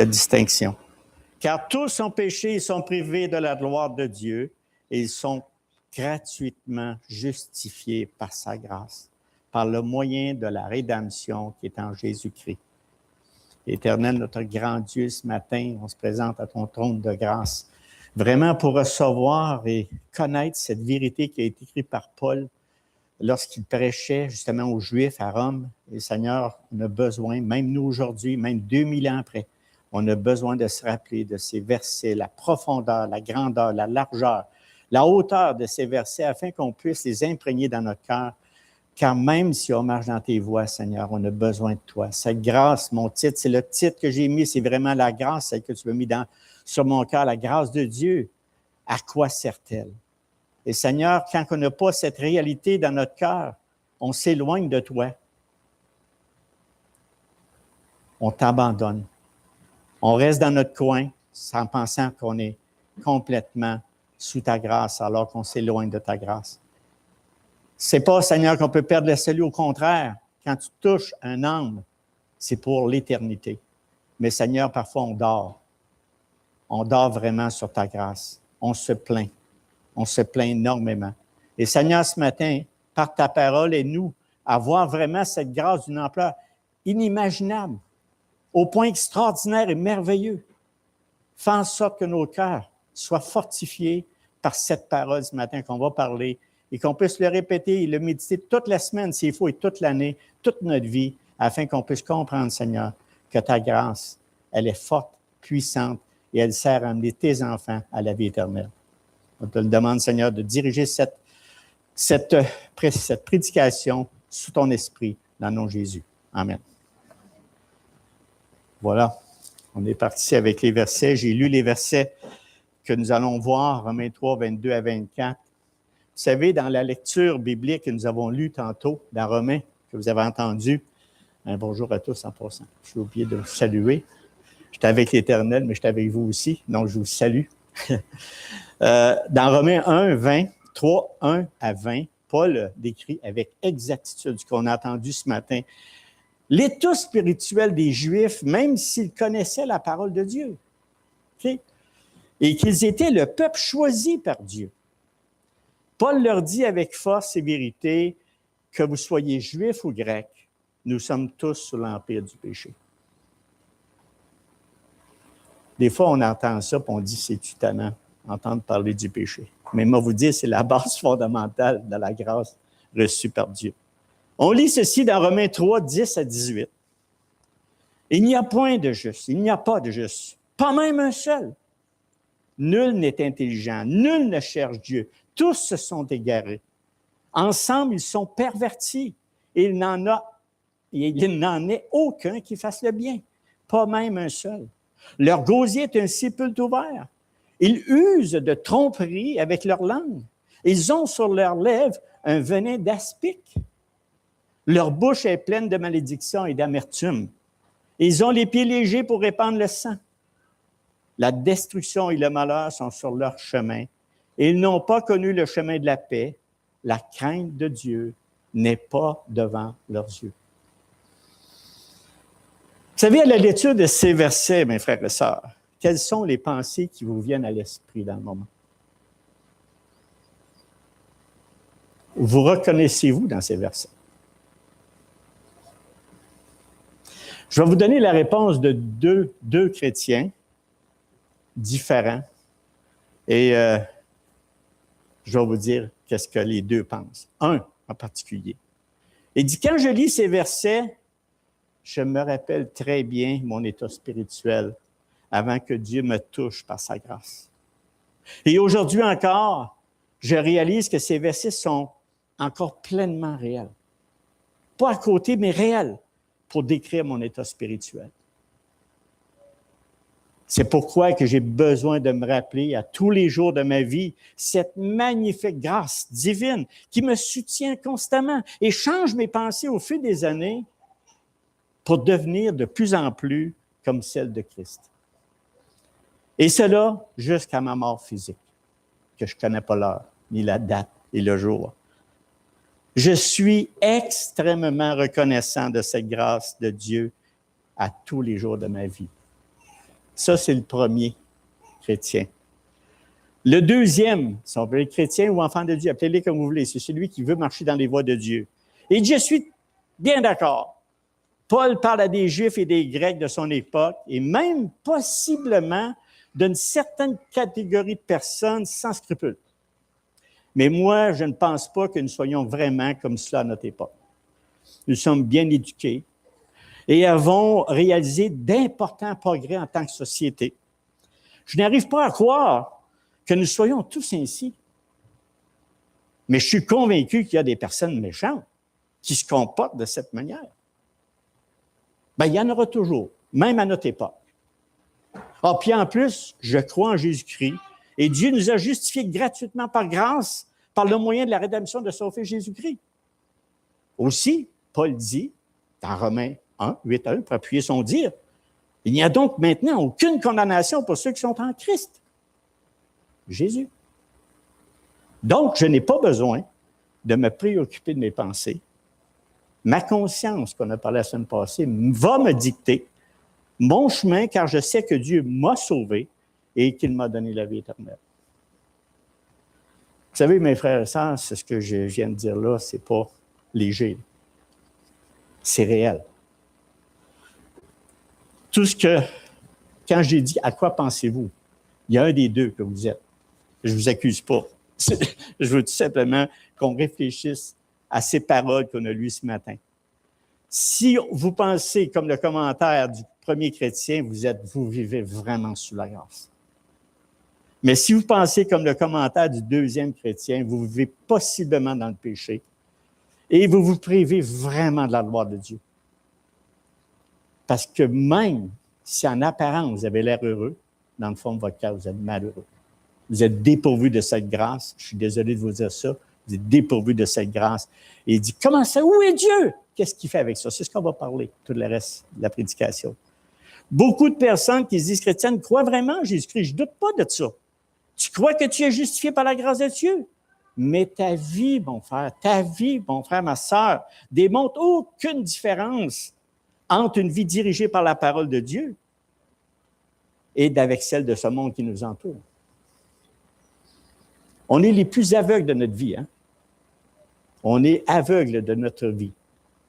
Quelle distinction. Car tous ont péché et sont privés de la gloire de Dieu et ils sont gratuitement justifiés par sa grâce, par le moyen de la rédemption qui est en Jésus-Christ. Éternel, notre grand Dieu, ce matin, on se présente à ton trône de grâce, vraiment pour recevoir et connaître cette vérité qui a été écrite par Paul lorsqu'il prêchait justement aux Juifs à Rome. Et Seigneur, on a besoin, même nous aujourd'hui, même 2000 ans après, on a besoin de se rappeler de ces versets, la profondeur, la grandeur, la largeur, la hauteur de ces versets afin qu'on puisse les imprégner dans notre cœur. Car même si on marche dans tes voies, Seigneur, on a besoin de toi. Cette grâce, mon titre, c'est le titre que j'ai mis, c'est vraiment la grâce, celle que tu m'as mis sur mon cœur, la grâce de Dieu. À quoi sert-elle? Et Seigneur, quand on n'a pas cette réalité dans notre cœur, on s'éloigne de toi. On t'abandonne. On reste dans notre coin en pensant qu'on est complètement sous ta grâce alors qu'on s'éloigne de ta grâce. C'est pas, Seigneur, qu'on peut perdre le salut. Au contraire, quand tu touches un âme, c'est pour l'éternité. Mais Seigneur, parfois on dort. On dort vraiment sur ta grâce. On se plaint. On se plaint énormément. Et Seigneur, ce matin, par ta parole, aide-nous à voir vraiment cette grâce d'une ampleur inimaginable, au point extraordinaire et merveilleux. Fais en sorte que nos cœurs soient fortifiés par cette parole ce matin qu'on va parler et qu'on puisse le répéter et le méditer toute la semaine, s'il faut, et toute l'année, toute notre vie, afin qu'on puisse comprendre, Seigneur, que ta grâce, elle est forte, puissante et elle sert à amener tes enfants à la vie éternelle. On te le demande, Seigneur, de diriger cette prédication sous ton esprit dans le nom de Jésus. Amen. Voilà, on est parti avec les versets. J'ai lu les versets que nous allons voir, Romains 3, 22 à 24. Vous savez, dans la lecture biblique que nous avons lue tantôt, dans Romains, que vous avez entendu, un bonjour à tous en passant. J'ai oublié de vous saluer. J'étais avec l'Éternel, mais j'étais avec vous aussi, donc je vous salue. Dans Romains 1, 20, 3, 1 à 20, Paul décrit avec exactitude ce qu'on a entendu ce matin. L'état spirituel des Juifs, même s'ils connaissaient la parole de Dieu, okay? Et qu'ils étaient le peuple choisi par Dieu. Paul leur dit avec force et vérité, que vous soyez juifs ou grecs, nous sommes tous sous l'empire du péché. Des fois, on entend ça et on dit c'est tutanant, entendre parler du péché. Mais moi, vous dire, c'est la base fondamentale de la grâce reçue par Dieu. On lit ceci dans Romains 3, 10 à 18. Il n'y a point de juste, il n'y a pas de juste, pas même un seul. Nul n'est intelligent, nul ne cherche Dieu. Tous se sont égarés. Ensemble, ils sont pervertis. Et il n'en est aucun qui fasse le bien, pas même un seul. Leur gosier est un sépulcre ouvert. Ils usent de tromperie avec leur langue. Ils ont sur leurs lèvres un venin d'aspic. Leur bouche est pleine de malédiction et d'amertume. Ils ont les pieds légers pour répandre le sang. La destruction et le malheur sont sur leur chemin. Et ils n'ont pas connu le chemin de la paix. La crainte de Dieu n'est pas devant leurs yeux. Vous savez, à la lecture de ces versets, mes frères et sœurs, quelles sont les pensées qui vous viennent à l'esprit dans le moment? Vous reconnaissez-vous dans ces versets? Je vais vous donner la réponse de deux chrétiens différents et je vais vous dire qu'est-ce que les deux pensent. Un en particulier. Il dit, quand je lis ces versets, je me rappelle très bien mon état spirituel avant que Dieu me touche par sa grâce. Et aujourd'hui encore, je réalise que ces versets sont encore pleinement réels. Pas à côté, mais réels pour décrire mon état spirituel. C'est pourquoi que j'ai besoin de me rappeler à tous les jours de ma vie cette magnifique grâce divine qui me soutient constamment et change mes pensées au fil des années pour devenir de plus en plus comme celle de Christ. Et cela jusqu'à ma mort physique, que je ne connais pas l'heure, ni la date et le jour. Je suis extrêmement reconnaissant de cette grâce de Dieu à tous les jours de ma vie. Ça, c'est le premier chrétien. Le deuxième, si on veut être chrétien ou enfant de Dieu, appelez-les comme vous voulez, c'est celui qui veut marcher dans les voies de Dieu. Et je suis bien d'accord. Paul parle à des Juifs et des Grecs de son époque, et même possiblement d'une certaine catégorie de personnes sans scrupules. Mais moi, je ne pense pas que nous soyons vraiment comme cela à notre époque. Nous sommes bien éduqués et avons réalisé d'importants progrès en tant que société. Je n'arrive pas à croire que nous soyons tous ainsi. Mais je suis convaincu qu'il y a des personnes méchantes qui se comportent de cette manière. Bien, il y en aura toujours, même à notre époque. Ah, puis en plus, je crois en Jésus-Christ et Dieu nous a justifiés gratuitement par grâce, par le moyen de la rédemption de son Fils Jésus-Christ. Aussi, Paul dit, dans Romains 1, 8 à 1, pour appuyer son dire, il n'y a donc maintenant aucune condamnation pour ceux qui sont en Christ. Jésus. Donc, je n'ai pas besoin de me préoccuper de mes pensées. Ma conscience, qu'on a parlé la semaine passée, va me dicter mon chemin, car je sais que Dieu m'a sauvé et qu'il m'a donné la vie éternelle. Vous savez, mes frères et sœurs, c'est ce que je viens de dire là, c'est pas léger. C'est réel. Tout ce que, quand j'ai dit « à quoi pensez-vous », il y a un des deux que vous êtes. Je ne vous accuse pas. Je veux tout simplement qu'on réfléchisse à ces paroles qu'on a lues ce matin. Si vous pensez, comme le commentaire du premier chrétien, vous vivez vraiment sous la grâce. Mais si vous pensez, comme le commentaire du deuxième chrétien, vous vivez possiblement dans le péché et vous vous privez vraiment de la gloire de Dieu. Parce que même si en apparence vous avez l'air heureux, dans le fond de votre cœur, vous êtes malheureux. Vous êtes dépourvu de cette grâce. Je suis désolé de vous dire ça. Vous êtes dépourvu de cette grâce. Et il dit, comment ça? Où est Dieu? Qu'est-ce qu'il fait avec ça? C'est ce qu'on va parler, tout le reste de la prédication. Beaucoup de personnes qui se disent chrétiennes croient vraiment en Jésus-Christ. Je ne doute pas de ça. Tu crois que tu es justifié par la grâce de Dieu? Mais ta vie, mon frère, ma sœur, démontre aucune différence entre une vie dirigée par la parole de Dieu et avec celle de ce monde qui nous entoure. On est les plus aveugles de notre vie. Hein? On est aveugles de notre vie.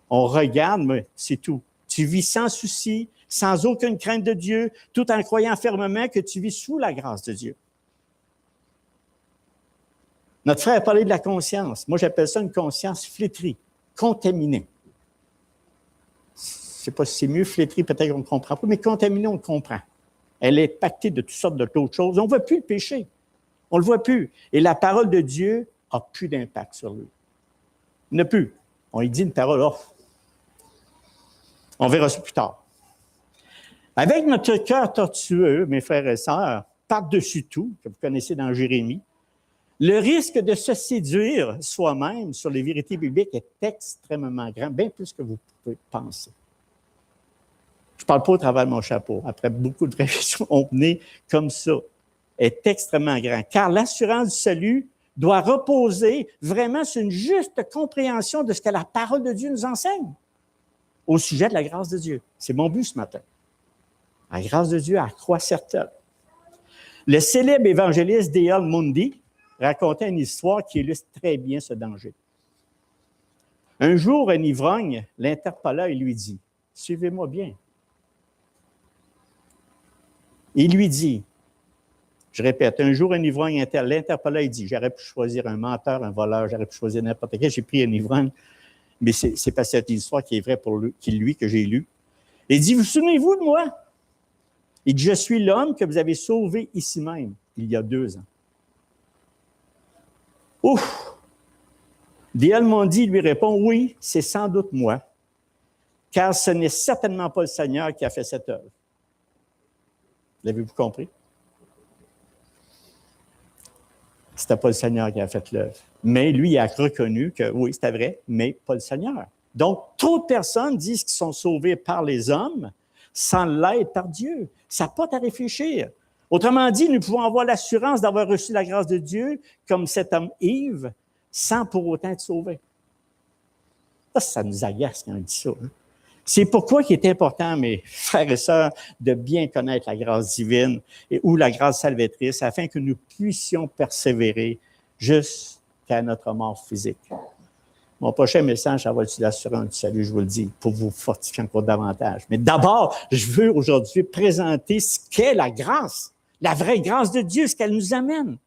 On regarde, mais c'est tout. Tu vis sans souci, sans aucune crainte de Dieu, tout en croyant fermement que tu vis sous la grâce de Dieu. Notre frère a parlé de la conscience. Moi, j'appelle ça une conscience flétrie, contaminée. Je ne sais pas si c'est mieux, flétrie, peut-être qu'on ne comprend pas, mais contaminée, on le comprend. Elle est pactée de toutes sortes d'autres choses. On ne voit plus le péché. On ne le voit plus. Et la parole de Dieu n'a plus d'impact sur lui. Il n'a plus. On lui dit une parole, oh, on verra ça plus tard. Avec notre cœur tortueux, mes frères et sœurs, par-dessus tout, que vous connaissez dans Jérémie, le risque de se séduire soi-même sur les vérités bibliques est extrêmement grand, bien plus que vous pouvez penser. Je ne parle pas au travers de mon chapeau. Après beaucoup de réflexions, on est comme ça. Est extrêmement grand. Car l'assurance du salut doit reposer vraiment sur une juste compréhension de ce que la parole de Dieu nous enseigne au sujet de la grâce de Dieu. C'est mon but ce matin. La grâce de Dieu, elle croît certaine. Le célèbre évangéliste D.L. Moody racontait une histoire qui illustre très bien ce danger. Un jour, un ivrogne l'interpella et lui dit, « Suivez-moi bien. » Il lui dit, je répète, un jour, un ivrogne l'interpella et dit, « J'aurais pu choisir un menteur, un voleur, j'aurais pu choisir n'importe quel. J'ai pris un ivrogne, mais c'est pas cette histoire qui est vraie pour lui, que j'ai lue. Il dit, « Vous souvenez-vous de moi? » Il dit, « Je suis l'homme que vous avez sauvé ici même, il y a 2 ans. » Ouf! D.L. Moody lui répond, « Oui, c'est sans doute moi, car ce n'est certainement pas le Seigneur qui a fait cette œuvre. » L'avez-vous compris? C'était pas le Seigneur qui a fait l'œuvre. Mais lui, il a reconnu que oui, c'était vrai, mais pas le Seigneur. Donc, trop de personnes disent qu'ils sont sauvés par les hommes sans l'aide par Dieu. Ça porte à réfléchir. Autrement dit, nous pouvons avoir l'assurance d'avoir reçu la grâce de Dieu, comme cet homme Yves, sans pour autant être sauvés. Ça nous agace quand on dit ça. Hein? C'est pourquoi il est important, mes frères et sœurs, de bien connaître la grâce divine ou la grâce salvatrice afin que nous puissions persévérer jusqu'à notre mort physique. Mon prochain message, ça va être l'assurance du salut, je vous le dis, pour vous fortifier encore davantage. Mais d'abord, je veux aujourd'hui présenter ce qu'est la grâce, la vraie grâce de Dieu, ce qu'elle nous amène.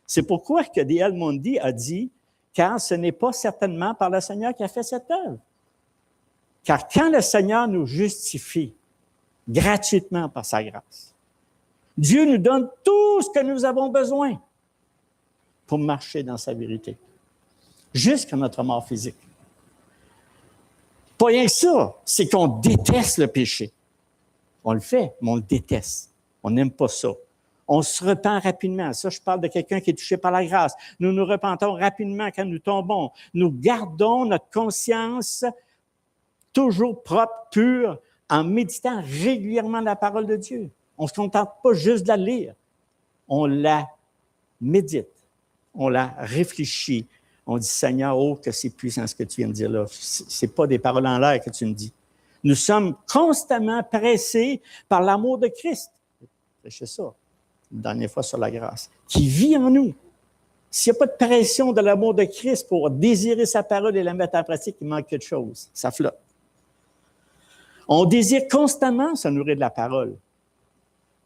C'est pourquoi que D.L. Moody a dit, car ce n'est pas certainement par le Seigneur qui a fait cette œuvre. Car quand le Seigneur nous justifie gratuitement par sa grâce, Dieu nous donne tout ce que nous avons besoin pour marcher dans sa vérité, jusqu'à notre mort physique. Pas rien que ça, c'est qu'on déteste le péché. On le fait, mais on le déteste. On n'aime pas ça. On se repent rapidement. Ça, je parle de quelqu'un qui est touché par la grâce. Nous nous repentons rapidement quand nous tombons. Nous gardons notre conscience toujours propre, pure, en méditant régulièrement la parole de Dieu. On ne se contente pas juste de la lire. On la médite. On la réfléchit. On dit, Seigneur, oh, que c'est puissant ce que tu viens de dire là. Ce n'est pas des paroles en l'air que tu me dis. Nous sommes constamment pressés par l'amour de Christ. C'est ça, une dernière fois sur la grâce, qui vit en nous. S'il n'y a pas de pression de l'amour de Christ pour désirer sa parole et la mettre en pratique, il manque quelque chose. Ça flotte. On désire constamment se nourrir de la parole.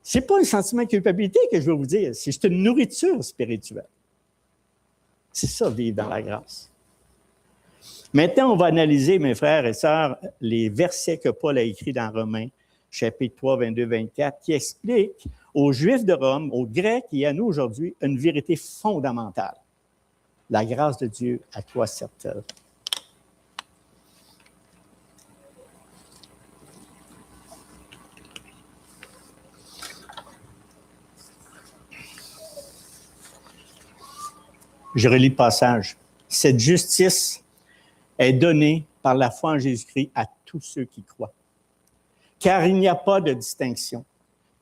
Ce n'est pas un sentiment de culpabilité que je veux vous dire, c'est juste une nourriture spirituelle. C'est ça, vivre dans la grâce. Maintenant, on va analyser, mes frères et sœurs, les versets que Paul a écrits dans Romains, chapitre 3, 22, 24, qui expliquent aux Juifs de Rome, aux Grecs et à nous aujourd'hui, une vérité fondamentale. La grâce de Dieu, à quoi sert-elle? Je relis le passage. Cette justice est donnée par la foi en Jésus-Christ à tous ceux qui croient. Car il n'y a pas de distinction.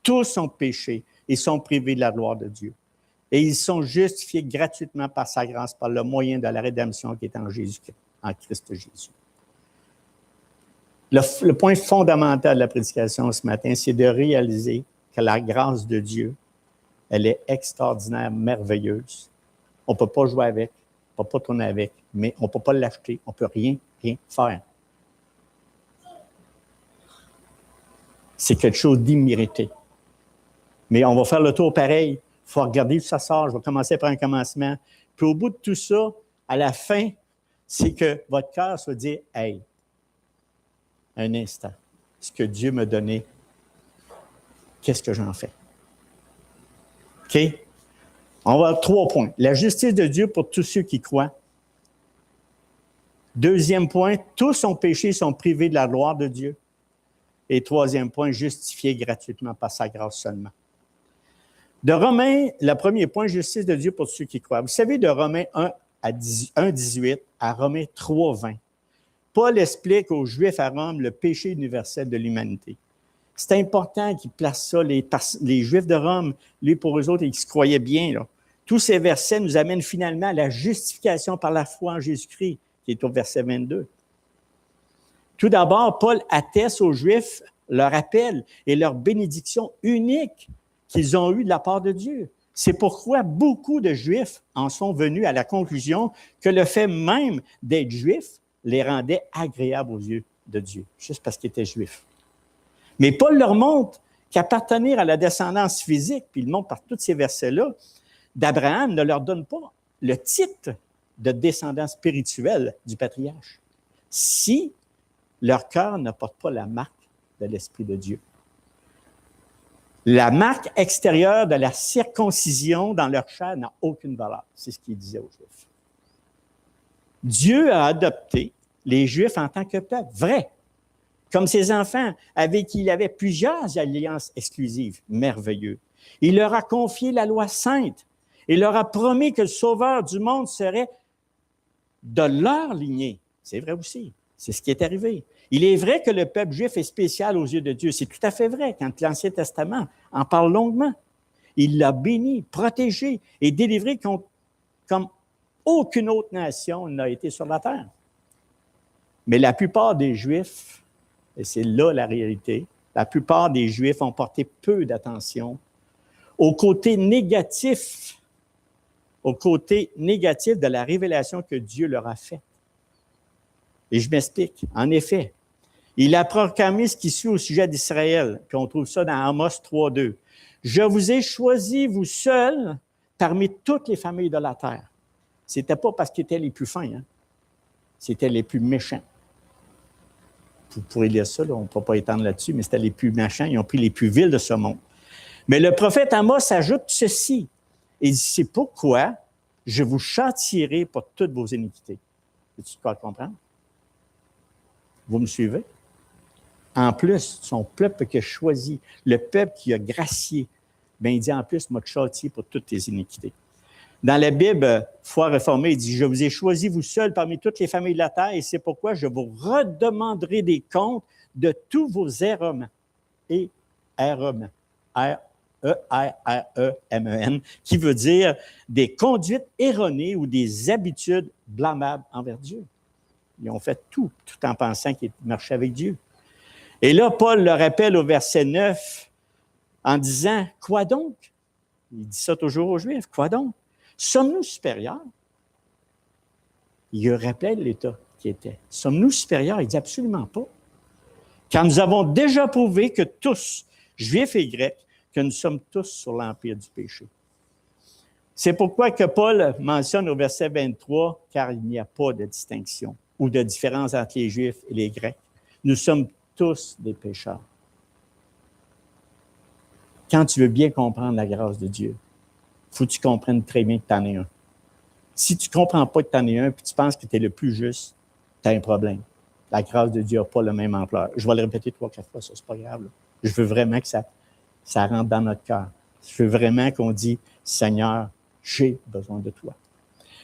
Tous ont péché et sont privés de la gloire de Dieu. Et ils sont justifiés gratuitement par sa grâce, par le moyen de la rédemption qui est en Jésus-Christ, en Christ Jésus. Le point fondamental de la prédication ce matin, c'est de réaliser que la grâce de Dieu, elle est extraordinaire, merveilleuse. On ne peut pas jouer avec, on ne peut pas tourner avec, mais on ne peut pas l'acheter, on ne peut rien faire. C'est quelque chose d'immérité. Mais on va faire le tour pareil. Il faut regarder où ça sort. Je vais commencer par un commencement. Puis au bout de tout ça, à la fin, c'est que votre cœur se dit « Hey, un instant, ce que Dieu m'a donné, qu'est-ce que j'en fais? » OK? On va avoir 3 points. La justice de Dieu pour tous ceux qui croient. Deuxième point, tous ont péché, sont privés de la gloire de Dieu. Et troisième point, justifiés gratuitement par sa grâce seulement. De Romains, le premier point, justice de Dieu pour ceux qui croient. Vous savez, de Romains 1, 18 à Romains 3, 20, Paul explique aux Juifs à Rome le péché universel de l'humanité. C'est important qu'ils placent ça, les Juifs de Rome, lui pour eux autres, ils se croyaient bien, là. Tous ces versets nous amènent finalement à la justification par la foi en Jésus-Christ, qui est au verset 22. Tout d'abord, Paul atteste aux Juifs leur appel et leur bénédiction unique qu'ils ont eue de la part de Dieu. C'est pourquoi beaucoup de Juifs en sont venus à la conclusion que le fait même d'être Juifs les rendait agréables aux yeux de Dieu, juste parce qu'ils étaient Juifs. Mais Paul leur montre qu'appartenir à la descendance physique, puis il montre par tous ces versets-là, d'Abraham ne leur donne pas le titre de descendant spirituel du patriarche si leur cœur ne porte pas la marque de l'Esprit de Dieu. La marque extérieure de la circoncision dans leur chair n'a aucune valeur. C'est ce qu'il disait aux Juifs. Dieu a adopté les Juifs en tant que peuple, vrai, comme ses enfants avec qui il avait plusieurs alliances exclusives, merveilleux. Il leur a confié la loi sainte. Il leur a promis que le sauveur du monde serait de leur lignée. C'est vrai aussi. C'est ce qui est arrivé. Il est vrai que le peuple juif est spécial aux yeux de Dieu. C'est tout à fait vrai quand l'Ancien Testament en parle longuement. Il l'a béni, protégé et délivré comme aucune autre nation n'a été sur la terre. Mais la plupart des Juifs et c'est là la réalité, la plupart des Juifs ont porté peu d'attention au côté négatif de la révélation que Dieu leur a faite. Et je m'explique. En effet, il a proclamé ce qui suit au sujet d'Israël, puis on trouve ça dans Amos 3:2. « Je vous ai choisi, vous seuls, parmi toutes les familles de la terre. » Ce n'était pas parce qu'ils étaient les plus fins, hein? C'était les plus méchants. Vous pourrez lire ça, là, on ne peut pas étendre là-dessus, mais c'était les plus méchants, ils ont pris les plus vils de ce monde. Mais le prophète Amos ajoute ceci. Il dit, c'est pourquoi je vous châtierai pour toutes vos iniquités. Tu peux comprendre? Vous me suivez? En plus, son peuple qui a choisi, le peuple qui a gracié, bien, il dit en plus, m'a châtié pour toutes tes iniquités. Dans la Bible, Foi réformée, il dit, je vous ai choisi vous seuls parmi toutes les familles de la terre, et c'est pourquoi je vous redemanderai des comptes de tous vos errements. Et errements. E-R-R-E-M-E-N, qui veut dire des conduites erronées ou des habitudes blâmables envers Dieu. Ils ont fait tout en pensant qu'ils marchaient avec Dieu. Et là, Paul le rappelle au verset 9 en disant, « Quoi donc? » Il dit ça toujours aux Juifs, « Quoi donc? Sommes-nous supérieurs? » Il rappelait l'état qui était. « Sommes-nous supérieurs? » Il dit, « Absolument pas. Car nous avons déjà prouvé que tous, Juifs et Grecs, que nous sommes tous sur l'empire du péché. » C'est pourquoi que Paul mentionne au verset 23, « Car il n'y a pas de distinction ou de différence entre les Juifs et les Grecs. Nous sommes tous des pécheurs. » Quand tu veux bien comprendre la grâce de Dieu, il faut que tu comprennes très bien que tu en es un. Si tu ne comprends pas que tu en es un et tu penses que tu es le plus juste, tu as un problème. La grâce de Dieu n'a pas la même ampleur. Je vais le répéter 3-4 fois, ça, c'est pas grave. Là. Je veux vraiment que ça rentre dans notre cœur. Je veux vraiment qu'on dise, Seigneur, j'ai besoin de toi.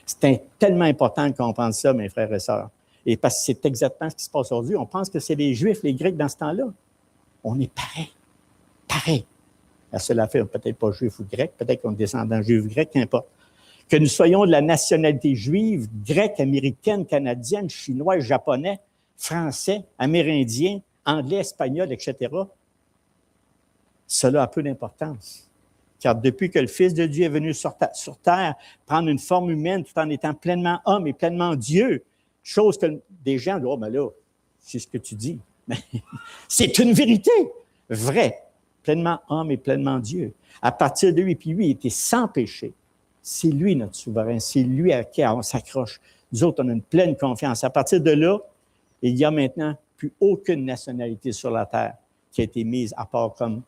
C'est tellement important de comprendre ça, mes frères et sœurs. Et parce que c'est exactement ce qui se passe aujourd'hui. On pense que c'est les Juifs, les Grecs dans ce temps-là. On est pareil. Pareil. La seule affaire, peut-être pas juif ou grec, peut-être qu'on est descendant juif ou grec, qu'importe. Que nous soyons de la nationalité juive, grecque, américaine, canadienne, chinois, japonais, français, amérindien, anglais, espagnol, etc. Cela a peu d'importance. Car depuis que le Fils de Dieu est venu sur terre, prendre une forme humaine tout en étant pleinement homme et pleinement Dieu, chose que des gens disent, « Oh, mais là, c'est ce que tu dis. » C'est une vérité vraie. Pleinement homme et pleinement Dieu. À partir de lui, puis lui, il était sans péché. C'est lui notre souverain, c'est lui à qui on s'accroche. Nous autres, on a une pleine confiance. À partir de là, il n'y a maintenant plus aucune nationalité sur la terre qui a été mise à part comme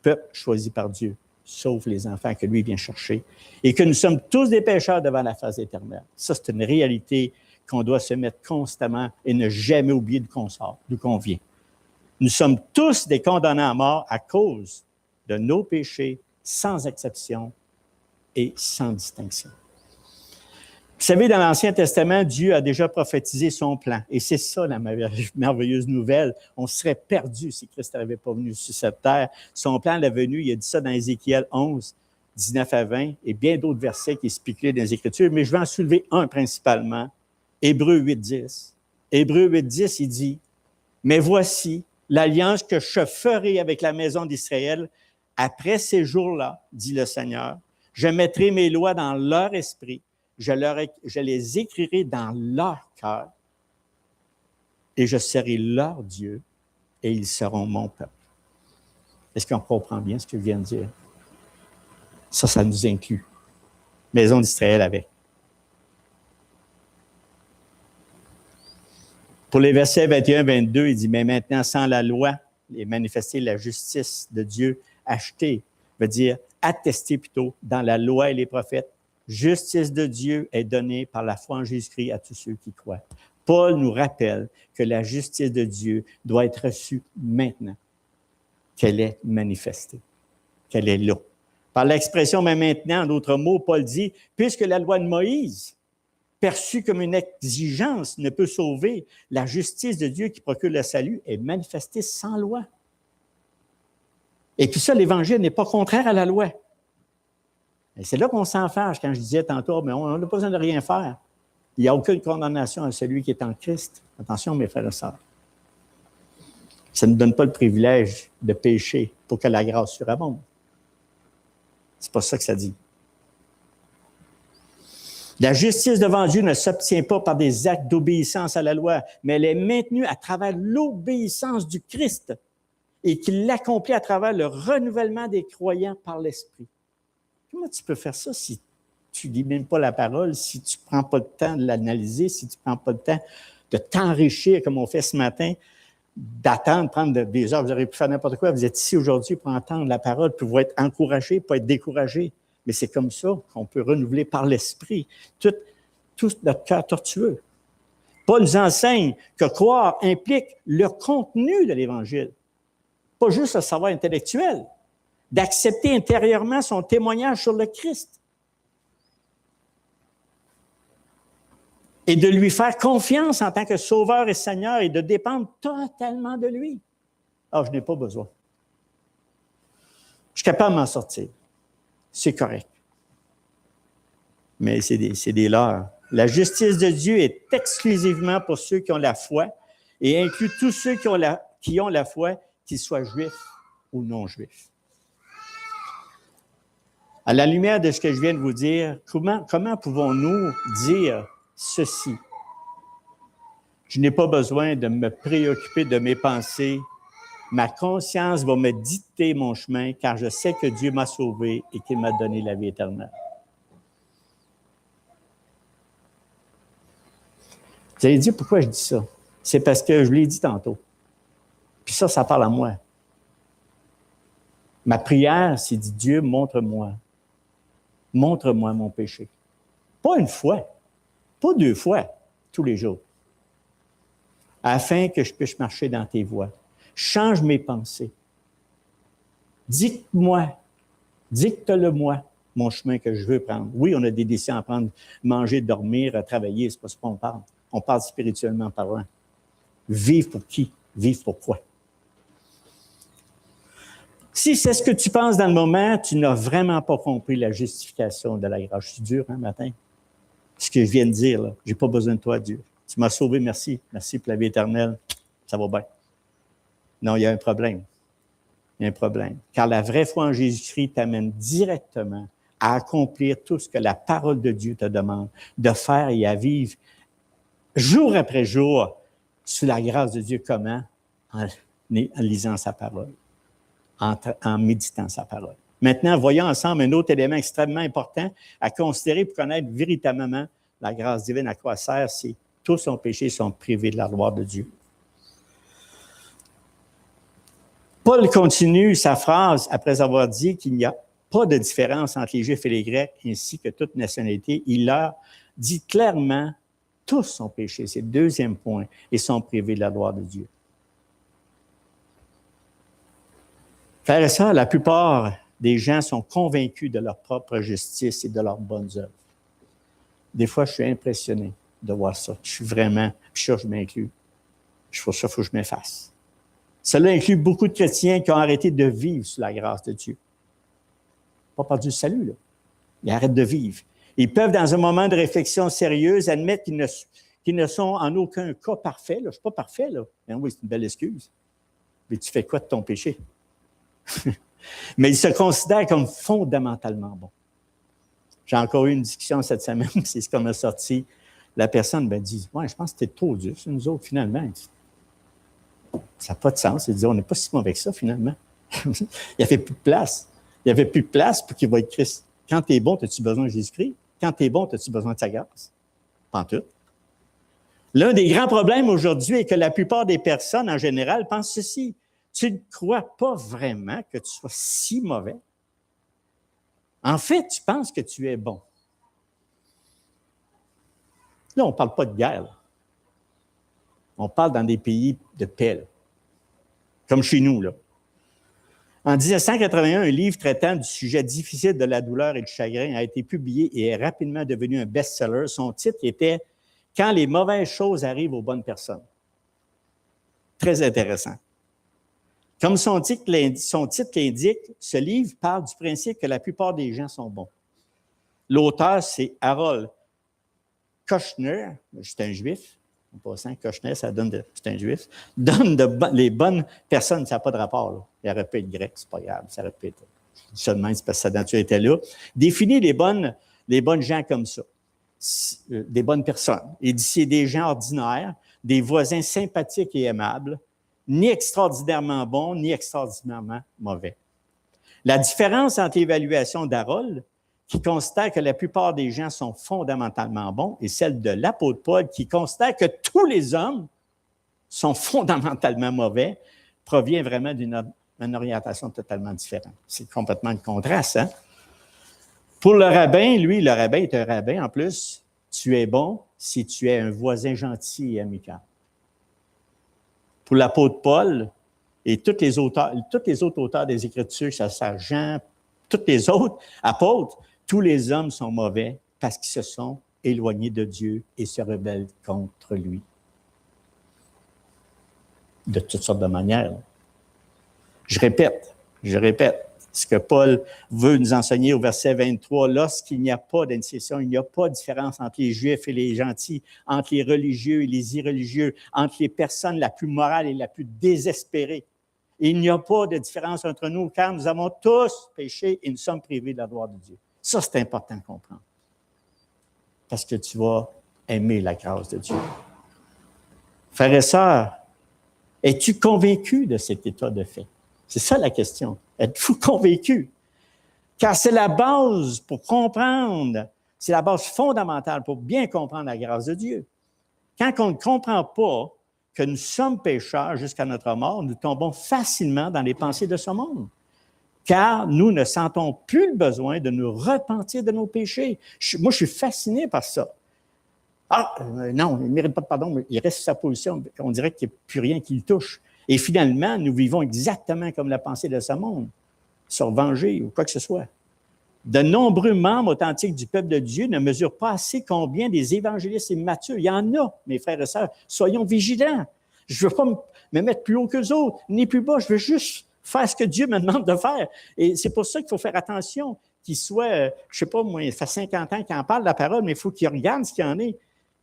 peuple choisi par Dieu, sauf les enfants que lui vient chercher, et que nous sommes tous des pécheurs devant la face éternelle. Ça, c'est une réalité qu'on doit se mettre constamment et ne jamais oublier d'où qu'on sort, d'où qu'on vient. Nous sommes tous des condamnés à mort à cause de nos péchés, sans exception et sans distinction. Vous savez, dans l'Ancien Testament, Dieu a déjà prophétisé son plan. Et c'est ça la merveilleuse nouvelle. On serait perdu si Christ n'avait pas venu sur cette terre. Son plan est venu, il a dit ça dans Ézéchiel 11, 19 à 20, et bien d'autres versets qui est spéculé dans les Écritures, mais je vais en soulever un principalement, Hébreux 8, 10. Hébreux 8, 10, il dit, « Mais voici, l'alliance que je ferai avec la maison d'Israël, après ces jours-là, dit le Seigneur, je mettrai mes lois dans leur esprit, je les écrirai dans leur cœur, et je serai leur Dieu, et ils seront mon peuple. » Est-ce qu'on comprend bien ce que je viens de dire? Ça nous inclut. Maison d'Israël avec. Pour les versets 21-22, il dit, « Mais maintenant, sans la loi, est manifestée la justice de Dieu, achetée, veut dire attestée plutôt, dans la loi et les prophètes. Justice de Dieu est donnée par la foi en Jésus-Christ à tous ceux qui croient. » Paul nous rappelle que la justice de Dieu doit être reçue maintenant, qu'elle est manifestée, qu'elle est là. Par l'expression « mais maintenant », en d'autres mots, Paul dit, « Puisque la loi de Moïse, perçue comme une exigence, ne peut sauver, la justice de Dieu qui procure le salut est manifestée sans loi. » Et puis ça, l'Évangile n'est pas contraire à la loi. Et c'est là qu'on s'en fâche quand je disais tantôt, mais on n'a pas besoin de rien faire. Il n'y a aucune condamnation à celui qui est en Christ. Attention, mes frères et sœurs. Ça ne donne pas le privilège de pécher pour que la grâce surabonde. C'est pas ça que ça dit. La justice devant Dieu ne s'obtient pas par des actes d'obéissance à la loi, mais elle est maintenue à travers l'obéissance du Christ et qu'il l'accomplit à travers le renouvellement des croyants par l'Esprit. Comment tu peux faire ça si tu ne lis même pas la parole, si tu ne prends pas le temps de l'analyser, si tu ne prends pas le temps de t'enrichir comme on fait ce matin, d'attendre, prendre des heures, vous aurez pu faire n'importe quoi, vous êtes ici aujourd'hui pour entendre la parole, puis vous être encouragé, pas être découragé. Mais c'est comme ça qu'on peut renouveler par l'Esprit tout notre cœur tortueux. Paul nous enseigne que croire implique le contenu de l'Évangile, pas juste le savoir intellectuel, d'accepter intérieurement son témoignage sur le Christ et de lui faire confiance en tant que Sauveur et Seigneur et de dépendre totalement de lui. Ah, je n'ai pas besoin. Je suis capable de m'en sortir. C'est correct. Mais c'est des leurres. La justice de Dieu est exclusivement pour ceux qui ont la foi et inclut tous ceux qui ont la foi, qu'ils soient juifs ou non juifs. À la lumière de ce que je viens de vous dire, comment pouvons-nous dire ceci? Je n'ai pas besoin de me préoccuper de mes pensées. Ma conscience va me dicter mon chemin, car je sais que Dieu m'a sauvé et qu'il m'a donné la vie éternelle. Vous allez dire pourquoi je dis ça? C'est parce que je l'ai dit tantôt. Puis ça parle à moi. Ma prière, c'est dit, Dieu, montre-moi mon péché. Pas une fois, pas 2 fois, tous les jours. Afin que je puisse marcher dans tes voies. Change mes pensées. Dicte-le-moi, mon chemin que je veux prendre. Oui, on a des décisions à prendre, manger, dormir, travailler, c'est pas ce qu'on parle. On parle spirituellement parlant. Vivre pour qui? Vivre pour quoi? Si c'est ce que tu penses dans le moment, tu n'as vraiment pas compris la justification de la grâce. Je suis dur, matin. Ce que je viens de dire, là, j'ai pas besoin de toi, Dieu. Tu m'as sauvé, merci. Merci pour la vie éternelle. Ça va bien. Non, il y a un problème. Il y a un problème. Car la vraie foi en Jésus-Christ t'amène directement à accomplir tout ce que la parole de Dieu te demande de faire et à vivre jour après jour sous la grâce de Dieu. Comment? En lisant sa parole, en méditant sa parole. Maintenant, voyons ensemble un autre élément extrêmement important à considérer pour connaître véritablement la grâce divine. À quoi sert? C'est tous son péché sont privés de la gloire de Dieu. Paul continue sa phrase après avoir dit qu'il n'y a pas de différence entre les Juifs et les Grecs, ainsi que toute nationalité. Il leur dit clairement, tous sont péchés, c'est le deuxième point, et sont privés de la gloire de Dieu. Frères et sœurs, la plupart des gens sont convaincus de leur propre justice et de leurs bonnes œuvres. Des fois, je suis impressionné de voir ça. Je suis vraiment, je m'inclus. Pour ça, il faut que je m'efface. Cela inclut beaucoup de chrétiens qui ont arrêté de vivre sous la grâce de Dieu. Pas par du salut, là. Ils arrêtent de vivre. Ils peuvent, dans un moment de réflexion sérieuse, admettre qu'ils ne sont en aucun cas parfaits. Là. Je ne suis pas parfait, là. Mais oui, c'est une belle excuse. Mais tu fais quoi de ton péché? Mais ils se considèrent comme fondamentalement bons. J'ai encore eu une discussion cette semaine, c'est ce qu'on a sorti. La personne me dit, « Ouais, je pense que c'était trop dur, c'est nous autres, finalement. » Ça n'a pas de sens. Il dit, on n'est pas si mauvais que ça, finalement. Il n'y avait plus de place. Il n'y avait plus de place pour qu'il va être Christ. Quand tu es bon, as-tu besoin de Jésus-Christ? Quand tu es bon, as-tu besoin de sa grâce? Pas en tout. L'un des grands problèmes aujourd'hui est que la plupart des personnes, en général, pensent ceci. Tu ne crois pas vraiment que tu sois si mauvais. En fait, tu penses que tu es bon. Là, on ne parle pas de guerre. Là. On parle dans des pays de paix, là. Comme chez nous. Là. En 1981, un livre traitant du sujet difficile de la douleur et du chagrin a été publié et est rapidement devenu un best-seller. Son titre était « Quand les mauvaises choses arrivent aux bonnes personnes ». Très intéressant. Comme son titre l'indique, ce livre parle du principe que la plupart des gens sont bons. L'auteur, c'est Harold Kushner, c'est un juif, En passant, Cochenet, ça donne c'est un juif, donne les bonnes personnes, ça n'a pas de rapport. Là. Il aurait pu être grec, c'est pas grave, ça aurait pu être seulement, c'est parce que sa nature était là. Définit les bonnes gens comme ça, des bonnes personnes. Il dit c'est des gens ordinaires, des voisins sympathiques et aimables, ni extraordinairement bons, ni extraordinairement mauvais. La différence entre l'évaluation d'Harold, qui constate que la plupart des gens sont fondamentalement bons, et celle de l'apôtre Paul, qui constate que tous les hommes sont fondamentalement mauvais, provient vraiment d'une orientation totalement différente. C'est complètement le contraste. Hein? Pour le rabbin, lui, le rabbin est un rabbin en plus. Tu es bon si tu es un voisin gentil et amical. Pour l'apôtre Paul et tous les autres auteurs des Écritures, Jean, tous les autres apôtres, tous les hommes sont mauvais parce qu'ils se sont éloignés de Dieu et se rebellent contre lui. De toutes sortes de manières. Je répète, ce que Paul veut nous enseigner au verset 23, lorsqu'il n'y a pas d'initiation, il n'y a pas de différence entre les Juifs et les gentils, entre les religieux et les irreligieux, entre les personnes la plus morale et la plus désespérée. Il n'y a pas de différence entre nous, car nous avons tous péché et nous sommes privés de la gloire de Dieu. Ça, c'est important de comprendre. Parce que tu vas aimer la grâce de Dieu. Frères et sœurs, es-tu convaincu de cet état de fait? C'est ça la question. Êtes-vous convaincu? Car c'est la base pour comprendre, c'est la base fondamentale pour bien comprendre la grâce de Dieu. Quand on ne comprend pas que nous sommes pécheurs jusqu'à notre mort, nous tombons facilement dans les pensées de ce monde. Car nous ne sentons plus le besoin de nous repentir de nos péchés. Moi, je suis fasciné par ça. Non, il ne mérite pas de pardon, mais il reste sur sa position. On dirait qu'il n'y a plus rien qui le touche. Et finalement, nous vivons exactement comme la pensée de ce monde, se venger ou quoi que ce soit. De nombreux membres authentiques du peuple de Dieu ne mesurent pas assez combien des évangélistes immatures. Il y en a, mes frères et sœurs. Soyons vigilants. Je ne veux pas me mettre plus haut qu'eux autres, ni plus bas. Je veux juste faire ce que Dieu me demande de faire. Et c'est pour ça qu'il faut faire attention qu'il soit, je ne sais pas, moi, il fait 50 ans qu'il en parle de la parole, mais il faut qu'il regarde ce qu'il y en est.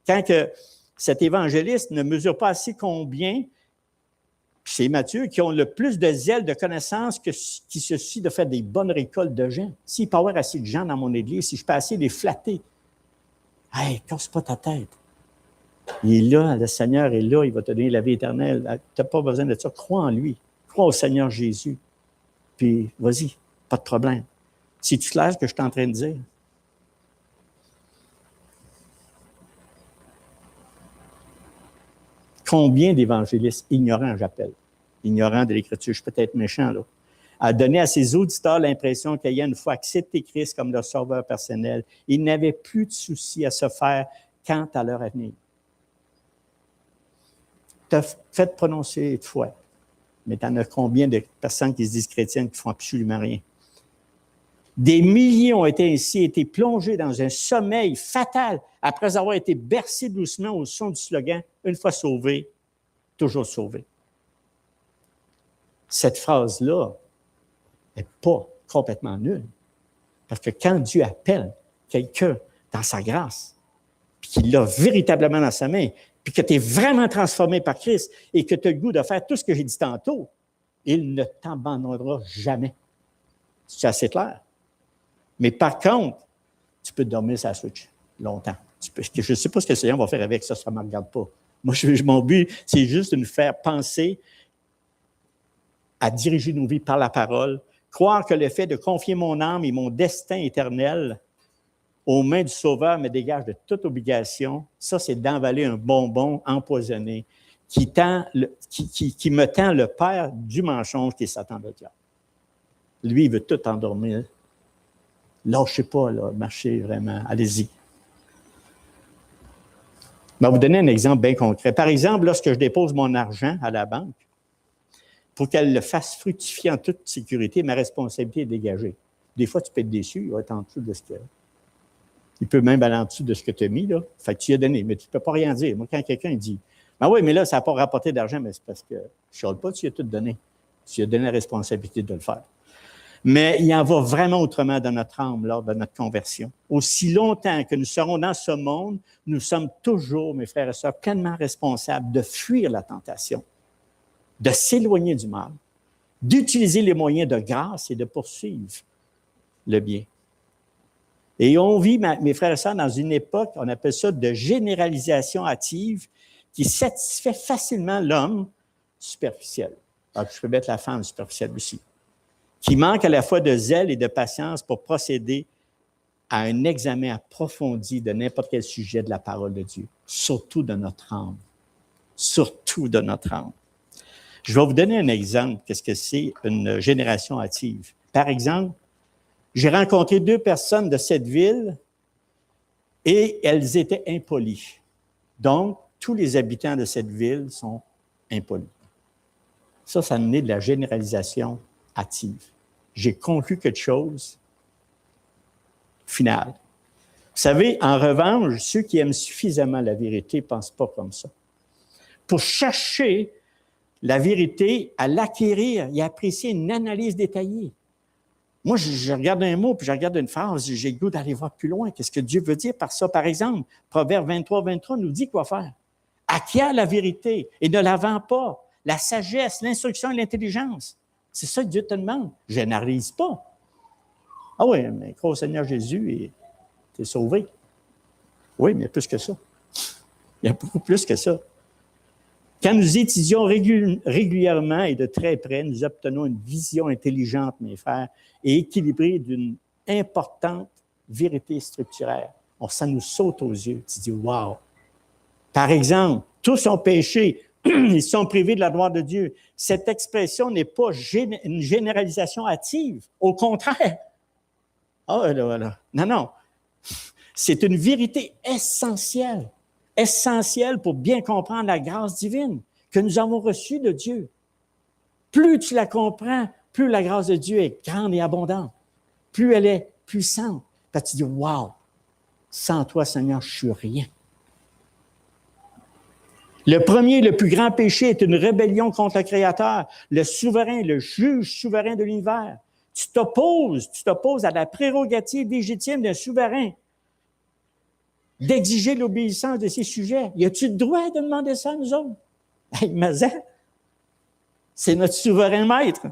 Quand que cet évangéliste ne mesure pas assez combien, c'est Matthieu, qui ont le plus de zèle, de connaissances qui se suffit de faire des bonnes récoltes de gens. S'il peut y avoir assez de gens dans mon église, si je peux assez les flatter, hey, casse pas ta tête. Il est là, le Seigneur est là, il va te donner la vie éternelle. Tu n'as pas besoin de ça. Crois en lui. Crois au Seigneur Jésus. Puis, vas-y, pas de problème. C'est-tu clair ce que je suis en train de dire? Combien d'évangélistes ignorants, j'appelle, ignorants de l'Écriture, je suis peut-être méchant, là, a donné à ses auditeurs l'impression qu'ayant une fois accepté Christ comme leur sauveur personnel, ils n'avaient plus de soucis à se faire quant à leur avenir. Tu as fait prononcer de foi, mais tu en as combien de personnes qui se disent chrétiennes qui ne font absolument rien? Des milliers ont été plongés dans un sommeil fatal après avoir été bercés doucement au son du slogan « Une fois sauvé, toujours sauvé ». Cette phrase-là n'est pas complètement nulle. Parce que quand Dieu appelle quelqu'un dans sa grâce, puis qu'il l'a véritablement dans sa main, puis que tu es vraiment transformé par Christ et que tu as le goût de faire tout ce que j'ai dit tantôt, il ne t'abandonnera jamais. C'est assez clair? Mais par contre, tu peux dormir sur la switch longtemps. Je ne sais pas ce que le Seigneur va faire avec ça, ça ne me regarde pas. Moi, mon but, c'est juste de nous faire penser à diriger nos vies par la parole, croire que le fait de confier mon âme et mon destin éternel aux mains du Sauveur me dégage de toute obligation. Ça, c'est d'envaler un bonbon empoisonné qui me tend le père du mensonge qui est Satan le diable. Lui, il veut tout endormir. Lâchez pas, là, marchez vraiment, allez-y. Je vais vous donner un exemple bien concret. Par exemple, lorsque je dépose mon argent à la banque, pour qu'elle le fasse fructifier en toute sécurité, ma responsabilité est dégagée. Des fois, tu peux être déçu, il va être en dessous de ce qu'il y a. Il peut même aller en dessous de ce que tu as mis, là. Fait que tu y as donné, mais tu ne peux pas rien dire. Moi, quand quelqu'un dit « Ben oui, mais là, ça n'a pas rapporté d'argent », mais c'est parce que je ne sais pas, tu y as tout donné. Tu y as donné la responsabilité de le faire. Mais il en va vraiment autrement dans notre âme lors de notre conversion. Aussi longtemps que nous serons dans ce monde, nous sommes toujours, mes frères et sœurs, pleinement responsables de fuir la tentation, de s'éloigner du mal, d'utiliser les moyens de grâce et de poursuivre le bien. Et on vit, mes frères et sœurs, dans une époque, on appelle ça de généralisation hâtive, qui satisfait facilement l'homme superficiel. Alors, je peux mettre la femme superficielle aussi, qui manque à la fois de zèle et de patience pour procéder à un examen approfondi de n'importe quel sujet de la parole de Dieu, surtout de notre âme. Surtout de notre âme. Je vais vous donner un exemple, qu'est-ce que c'est une génération hâtive. Par exemple, j'ai rencontré 2 personnes de cette ville et elles étaient impolies. Donc, tous les habitants de cette ville sont impolis. Ça naît de la généralisation hâtive. J'ai conclu quelque chose, final. Vous savez, en revanche, ceux qui aiment suffisamment la vérité ne pensent pas comme ça. Pour chercher la vérité, à l'acquérir et apprécier une analyse détaillée. Moi, je regarde un mot, puis je regarde une phrase, j'ai le goût d'aller voir plus loin. Qu'est-ce que Dieu veut dire par ça? Par exemple, Proverbe 23 nous dit quoi faire. Acquiert la vérité et ne la vends pas. La sagesse, l'instruction et l'intelligence. C'est ça que Dieu te demande. Je n'analyse pas. Ah oui, mais crois au Seigneur Jésus et tu es sauvé. Oui, mais plus que ça. Il y a beaucoup plus que ça. Quand nous étudions régulièrement et de très près, nous obtenons une vision intelligente, mes frères, et équilibrée d'une importante vérité structurelle. Ça nous saute aux yeux. Tu dis, wow! Par exemple, tous ont péché, ils sont privés de la gloire de Dieu. Cette expression n'est pas une généralisation hâtive. Au contraire. Ah, là. Non. C'est une vérité essentielle pour bien comprendre la grâce divine que nous avons reçue de Dieu. Plus tu la comprends, plus la grâce de Dieu est grande et abondante, plus elle est puissante. Puis tu dis, wow, sans toi, Seigneur, je suis rien. Le premier et le plus grand péché est une rébellion contre le Créateur, le souverain, le juge souverain de l'univers. Tu t'opposes à la prérogative légitime d'un souverain d'exiger l'obéissance de ses sujets. Y a-tu le droit de demander ça à nous autres? Hey, mais c'est notre souverain maître.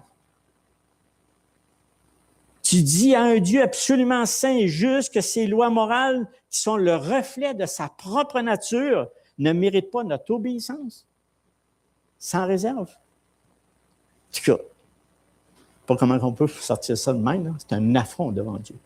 Tu dis à un Dieu absolument saint et juste que ses lois morales, qui sont le reflet de sa propre nature, ne méritent pas notre obéissance. Sans réserve. En tout cas, pas comment on peut sortir ça de même, là. C'est un affront devant Dieu.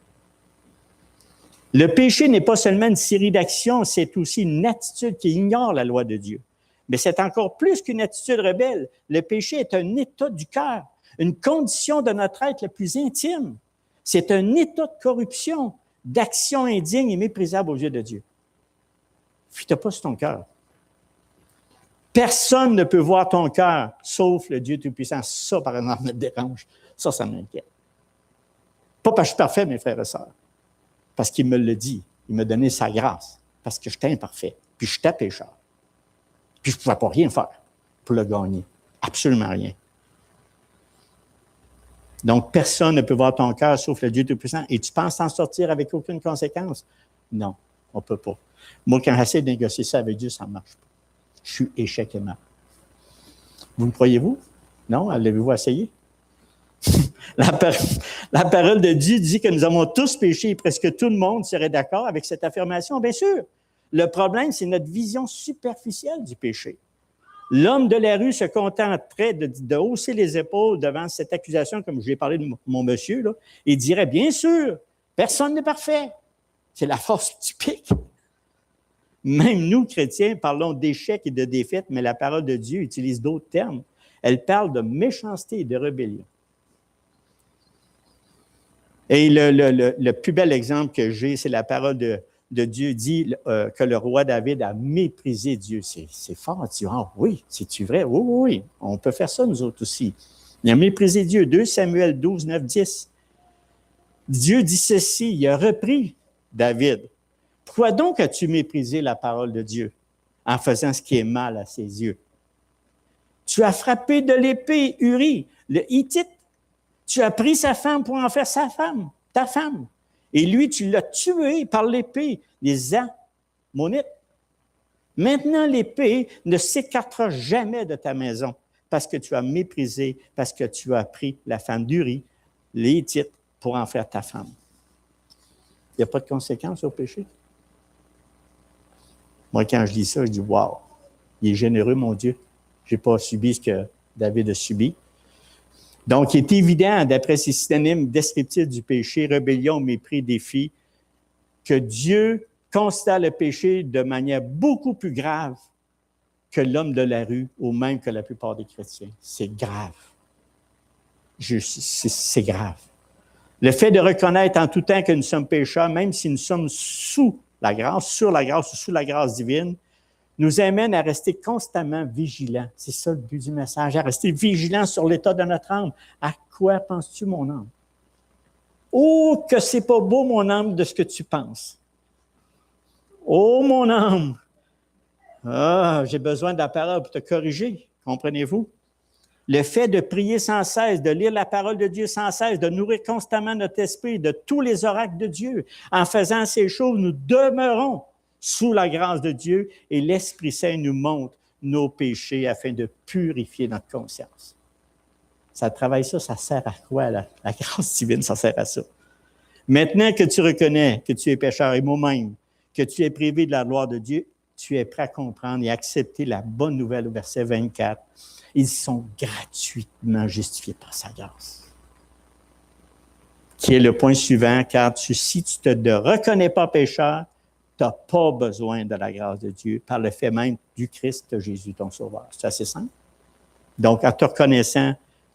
Le péché n'est pas seulement une série d'actions, c'est aussi une attitude qui ignore la loi de Dieu. Mais c'est encore plus qu'une attitude rebelle. Le péché est un état du cœur, une condition de notre être la plus intime. C'est un état de corruption, d'action indigne et méprisable aux yeux de Dieu. Fuis-toi pas sur ton cœur. Personne ne peut voir ton cœur, sauf le Dieu Tout-Puissant. Ça, par exemple, me dérange. Ça m'inquiète. Pas parce que je suis parfait, mes frères et sœurs. Parce qu'il me le dit. Il m'a donné sa grâce. Parce que j'étais imparfait. Puis j'étais pécheur. Puis je ne pouvais pas rien faire pour le gagner. Absolument rien. Donc, personne ne peut voir ton cœur sauf le Dieu Tout-Puissant. Et tu penses t'en sortir avec aucune conséquence? Non, on ne peut pas. Moi, quand j'essaie de négocier ça avec Dieu, ça ne marche pas. Je suis échec et mat. Vous me croyez-vous? Non? L'avez-vous essayé? La parole de Dieu dit que nous avons tous péché et presque tout le monde serait d'accord avec cette affirmation. Bien sûr, le problème, c'est notre vision superficielle du péché. L'homme de la rue se contenterait de hausser les épaules devant cette accusation, comme je l'ai parlé de mon monsieur, là, et dirait, bien sûr, personne n'est parfait. C'est la force typique. Même nous, chrétiens, parlons d'échecs et de défaites, mais la parole de Dieu utilise d'autres termes. Elle parle de méchanceté et de rébellion. Et le plus bel exemple que j'ai, c'est la parole de Dieu dit que le roi David a méprisé Dieu. C'est fort. Tu dis, ah oui, c'est-tu vrai? Oui, on peut faire ça nous autres aussi. Il a méprisé Dieu. 2 Samuel 12, 9, 10. Dieu dit ceci, il a repris David. Pourquoi donc as-tu méprisé la parole de Dieu en faisant ce qui est mal à ses yeux? Tu as frappé de l'épée Uri, le Hittite. Tu as pris sa femme pour en faire sa femme, ta femme. Et lui, tu l'as tué par l'épée, les Ammonites. Maintenant, l'épée ne s'écartera jamais de ta maison parce que tu as méprisé, parce que tu as pris la femme d'Uri, les Hittites, pour en faire ta femme. Il n'y a pas de conséquences au péché. Moi, quand je lis ça, je dis « Wow, il est généreux, mon Dieu. Je n'ai pas subi ce que David a subi. » Donc, il est évident, d'après ces synonymes descriptifs du péché, rébellion, mépris, défi, que Dieu considère le péché de manière beaucoup plus grave que l'homme de la rue ou même que la plupart des chrétiens. C'est grave. C'est grave. Le fait de reconnaître en tout temps que nous sommes pécheurs, même si nous sommes sous la grâce, sur la grâce ou sous la grâce divine, nous amène à rester constamment vigilants. C'est ça le but du message, à rester vigilants sur l'état de notre âme. À quoi penses-tu, mon âme? Oh, que c'est pas beau, mon âme, de ce que tu penses. Oh, mon âme! Ah, j'ai besoin de la parole pour te corriger, comprenez-vous? Le fait de prier sans cesse, de lire la parole de Dieu sans cesse, de nourrir constamment notre esprit de tous les oracles de Dieu. En faisant ces choses, nous demeurons sous la grâce de Dieu et l'Esprit Saint nous montre nos péchés afin de purifier notre conscience. Ça travaille ça sert à quoi? La grâce divine, ça sert à ça. Maintenant que tu reconnais que tu es pécheur et moi-même, que tu es privé de la gloire de Dieu, tu es prêt à comprendre et accepter la bonne nouvelle au verset 24. Ils sont gratuitement justifiés par sa grâce. Qui est le point suivant, car si tu ne te reconnais pas pécheur, tu n'as pas besoin de la grâce de Dieu par le fait même du Christ Jésus, ton Sauveur. C'est assez simple. Donc, en te reconnaissant,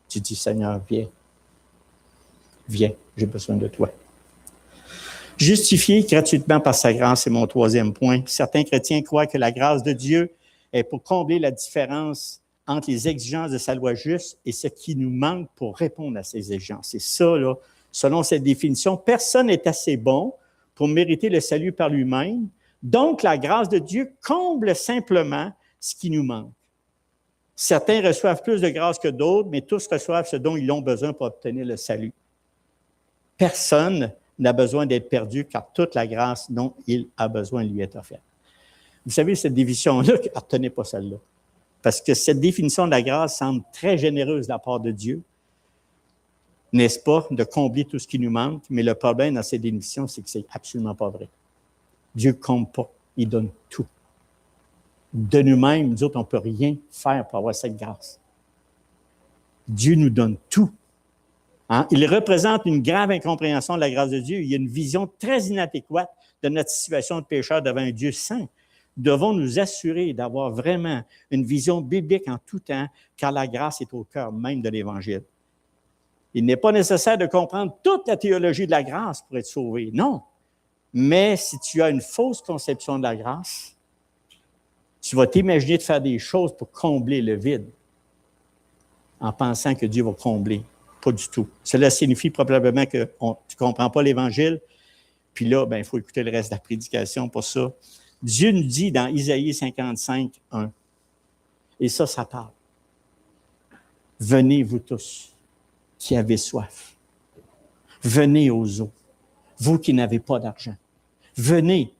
tu dis, Seigneur, viens, j'ai besoin de toi. Justifié gratuitement par sa grâce, c'est mon troisième point. Certains chrétiens croient que la grâce de Dieu est pour combler la différence entre les exigences de sa loi juste et ce qui nous manque pour répondre à ces exigences. C'est ça, là. Selon cette définition, personne n'est assez bon pour mériter le salut par lui-même. Donc, la grâce de Dieu comble simplement ce qui nous manque. Certains reçoivent plus de grâce que d'autres, mais tous reçoivent ce dont ils ont besoin pour obtenir le salut. Personne n'a besoin d'être perdu, car toute la grâce dont il a besoin lui est offerte. Vous savez, cette définition-là, retenez pas celle-là. Parce que cette définition de la grâce semble très généreuse de la part de Dieu, n'est-ce pas, de combler tout ce qui nous manque, mais le problème dans cette définition, c'est que c'est absolument pas vrai. Dieu ne comble pas, il donne tout. De nous-mêmes, nous autres, on ne peut rien faire pour avoir cette grâce. Dieu nous donne tout. Hein? Il représente une grave incompréhension de la grâce de Dieu. Il y a une vision très inadéquate de notre situation de pécheur devant un Dieu saint. Nous devons nous assurer d'avoir vraiment une vision biblique en tout temps, car la grâce est au cœur même de l'Évangile. Il n'est pas nécessaire de comprendre toute la théologie de la grâce pour être sauvé, non. Mais si tu as une fausse conception de la grâce, tu vas t'imaginer de faire des choses pour combler le vide en pensant que Dieu va combler. Pas du tout. Cela signifie probablement que tu ne comprends pas l'Évangile, puis là, il faut écouter le reste de la prédication pour ça. Dieu nous dit dans Isaïe 55, 1, et ça parle. Venez, vous tous, qui avez soif. Venez aux eaux, vous qui n'avez pas d'argent. Venez,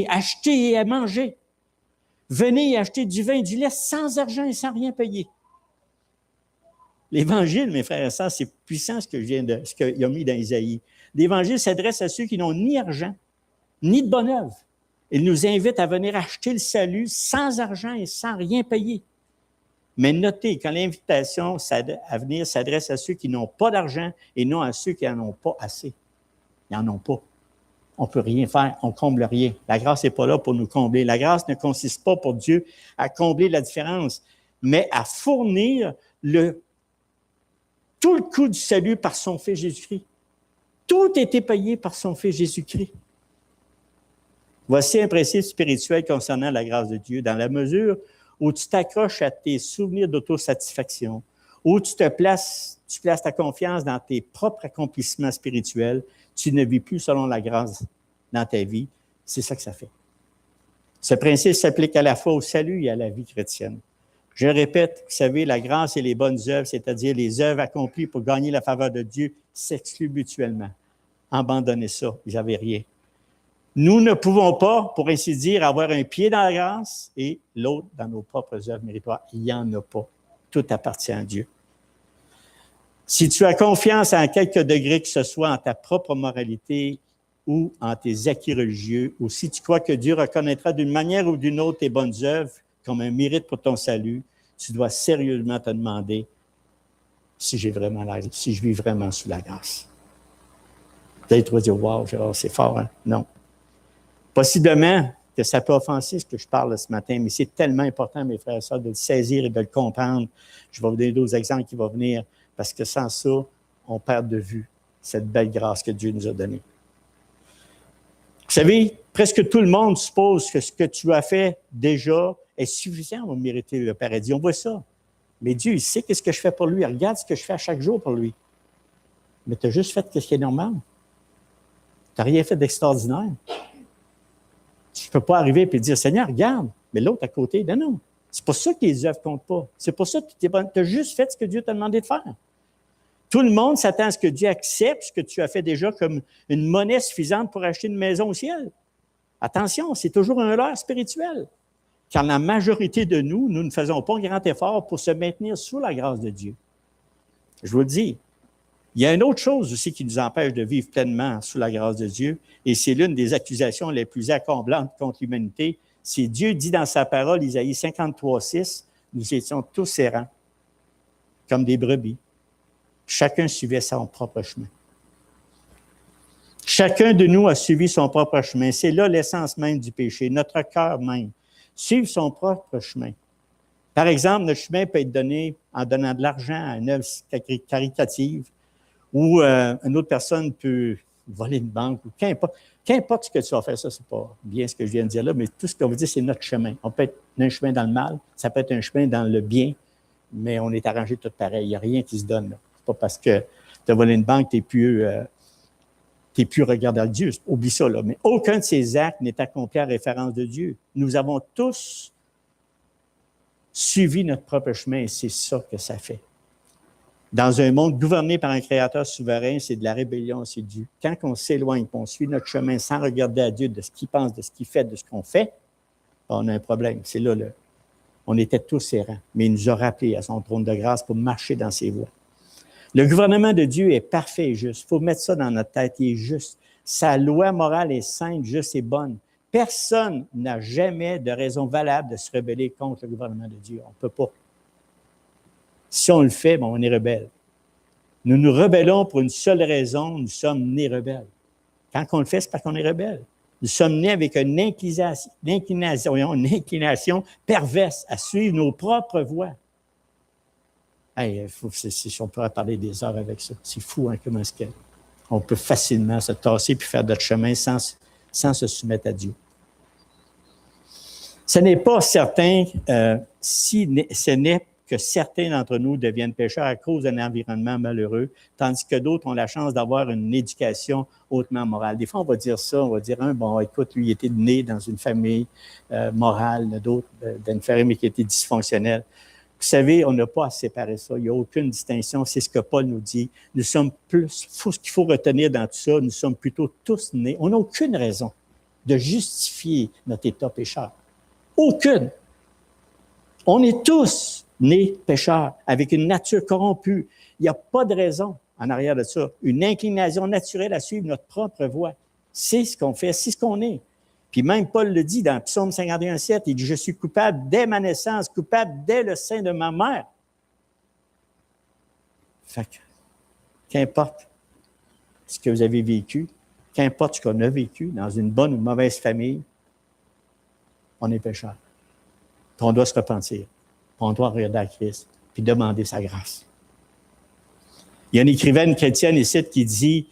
achetez et à manger. Venez acheter du vin et du lait sans argent et sans rien payer. L'Évangile, mes frères et sœurs, c'est puissant ce qu'il a mis dans Isaïe. L'Évangile s'adresse à ceux qui n'ont ni argent, ni de bonne œuvre. Il nous invite à venir acheter le salut sans argent et sans rien payer. Mais notez, quand l'invitation à venir s'adresse à ceux qui n'ont pas d'argent et non à ceux qui n'en ont pas assez. Ils n'en ont pas. On ne peut rien faire, on ne comble rien. La grâce n'est pas là pour nous combler. La grâce ne consiste pas pour Dieu à combler la différence, mais à fournir tout le coût du salut par son Fils Jésus-Christ. Tout a été payé par son Fils Jésus-Christ. Voici un principe spirituel concernant la grâce de Dieu. Dans la mesure où tu t'accroches à tes souvenirs d'autosatisfaction, où tu places ta confiance dans tes propres accomplissements spirituels, tu ne vis plus selon la grâce dans ta vie. C'est ça que ça fait. Ce principe s'applique à la fois au salut et à la vie chrétienne. Je le répète, vous savez, la grâce et les bonnes œuvres, c'est-à-dire les œuvres accomplies pour gagner la faveur de Dieu, s'excluent mutuellement. Abandonnez ça, vous n'avez rien. Nous ne pouvons pas, pour ainsi dire, avoir un pied dans la grâce et l'autre dans nos propres œuvres méritoires. Il n'y en a pas. Tout appartient à Dieu. Si tu as confiance à quelque degré que ce soit en ta propre moralité ou en tes acquis religieux, ou si tu crois que Dieu reconnaîtra d'une manière ou d'une autre tes bonnes œuvres comme un mérite pour ton salut, tu dois sérieusement te demander si je vis vraiment sous la grâce. Peut-être tu vas dire, wow, Gérard, c'est fort, hein? Non. Possiblement que ça peut offenser ce que je parle ce matin, mais c'est tellement important, mes frères et sœurs, de le saisir et de le comprendre. Je vais vous donner d'autres exemples qui vont venir, parce que sans ça, on perd de vue cette belle grâce que Dieu nous a donnée. Vous savez, presque tout le monde suppose que ce que tu as fait déjà est suffisant pour mériter le paradis. On voit ça. Mais Dieu, il sait qu'est-ce que je fais pour lui. Regarde ce que je fais à chaque jour pour lui. Mais tu as juste fait ce qui est normal. Tu n'as rien fait d'extraordinaire. Tu ne peux pas arriver et dire, Seigneur, regarde, mais l'autre à côté, non. C'est pour ça que les œuvres ne comptent pas. C'est pour ça que tu as juste fait ce que Dieu t'a demandé de faire. Tout le monde s'attend à ce que Dieu accepte ce que tu as fait déjà comme une monnaie suffisante pour acheter une maison au ciel. Attention, c'est toujours un leurre spirituel. Car la majorité de nous ne faisons pas un grand effort pour se maintenir sous la grâce de Dieu. Je vous le dis, il y a une autre chose aussi qui nous empêche de vivre pleinement sous la grâce de Dieu, et c'est l'une des accusations les plus accablantes contre l'humanité. C'est Dieu dit dans sa parole, Isaïe 53:6, nous étions tous errants, comme des brebis. Chacun suivait son propre chemin. Chacun de nous a suivi son propre chemin. C'est là l'essence même du péché, notre cœur même. Suivre son propre chemin. Par exemple, notre chemin peut être donné en donnant de l'argent à une œuvre caritative, ou une autre personne peut voler une banque, ou qu'importe ce que tu vas faire, ça, c'est pas bien ce que je viens de dire là, mais tout ce qu'on veut dire, c'est notre chemin. On peut être un chemin dans le mal, ça peut être un chemin dans le bien, mais on est arrangé tout pareil. Il n'y a rien qui se donne là. C'est pas parce que tu as volé une banque, tu n'es plus regardant Dieu. Oublie ça, là. Mais aucun de ces actes n'est accompli en référence de Dieu. Nous avons tous suivi notre propre chemin et c'est ça que ça fait. Dans un monde gouverné par un créateur souverain, c'est de la rébellion, c'est du... Quand on s'éloigne, qu'on suit notre chemin sans regarder à Dieu de ce qu'il pense, de ce qu'il fait, de ce qu'on fait, on a un problème. C'est là, on était tous errants, mais il nous a rappelés à son trône de grâce pour marcher dans ses voies. Le gouvernement de Dieu est parfait et juste. Il faut mettre ça dans notre tête, il est juste. Sa loi morale est sainte, juste et bonne. Personne n'a jamais de raison valable de se rebeller contre le gouvernement de Dieu. On ne peut pas. Si on le fait, on est rebelle. Nous nous rebellons pour une seule raison, nous sommes nés rebelles. Quand on le fait, c'est parce qu'on est rebelle. Nous sommes nés avec une inclination perverse à suivre nos propres voies. Hey, si on pourrait parler des heures avec ça. C'est fou, hein, comment est-ce qu'on peut facilement se tasser puis faire notre chemin sans se soumettre à Dieu. Ce n'est pas certain ce n'est que certains d'entre nous deviennent pécheurs à cause d'un environnement malheureux, tandis que d'autres ont la chance d'avoir une éducation hautement morale. Des fois, on va dire ça, on va dire, bon, écoute, lui, il était né dans une famille morale, d'autres d'une famille qui était dysfonctionnelle. Vous savez, on n'a pas à séparer ça. Il n'y a aucune distinction. C'est ce que Paul nous dit. Nous sommes plus, ce qu'il faut retenir dans tout ça, nous sommes plutôt tous nés. On n'a aucune raison de justifier notre état pécheur. Aucune. On est tous nés pécheurs, avec une nature corrompue. Il n'y a pas de raison en arrière de ça. Une inclination naturelle à suivre notre propre voie. C'est ce qu'on fait, c'est ce qu'on est. Puis même Paul le dit dans Psaume 51:7, il dit « Je suis coupable dès ma naissance, coupable dès le sein de ma mère. » Fait que, qu'importe ce que vous avez vécu, qu'importe ce qu'on a vécu dans une bonne ou mauvaise famille, on est pécheur. Puis on doit se repentir. Puis on doit regarder à Christ, puis demander sa grâce. Il y a une écrivaine chrétienne ici qui dit,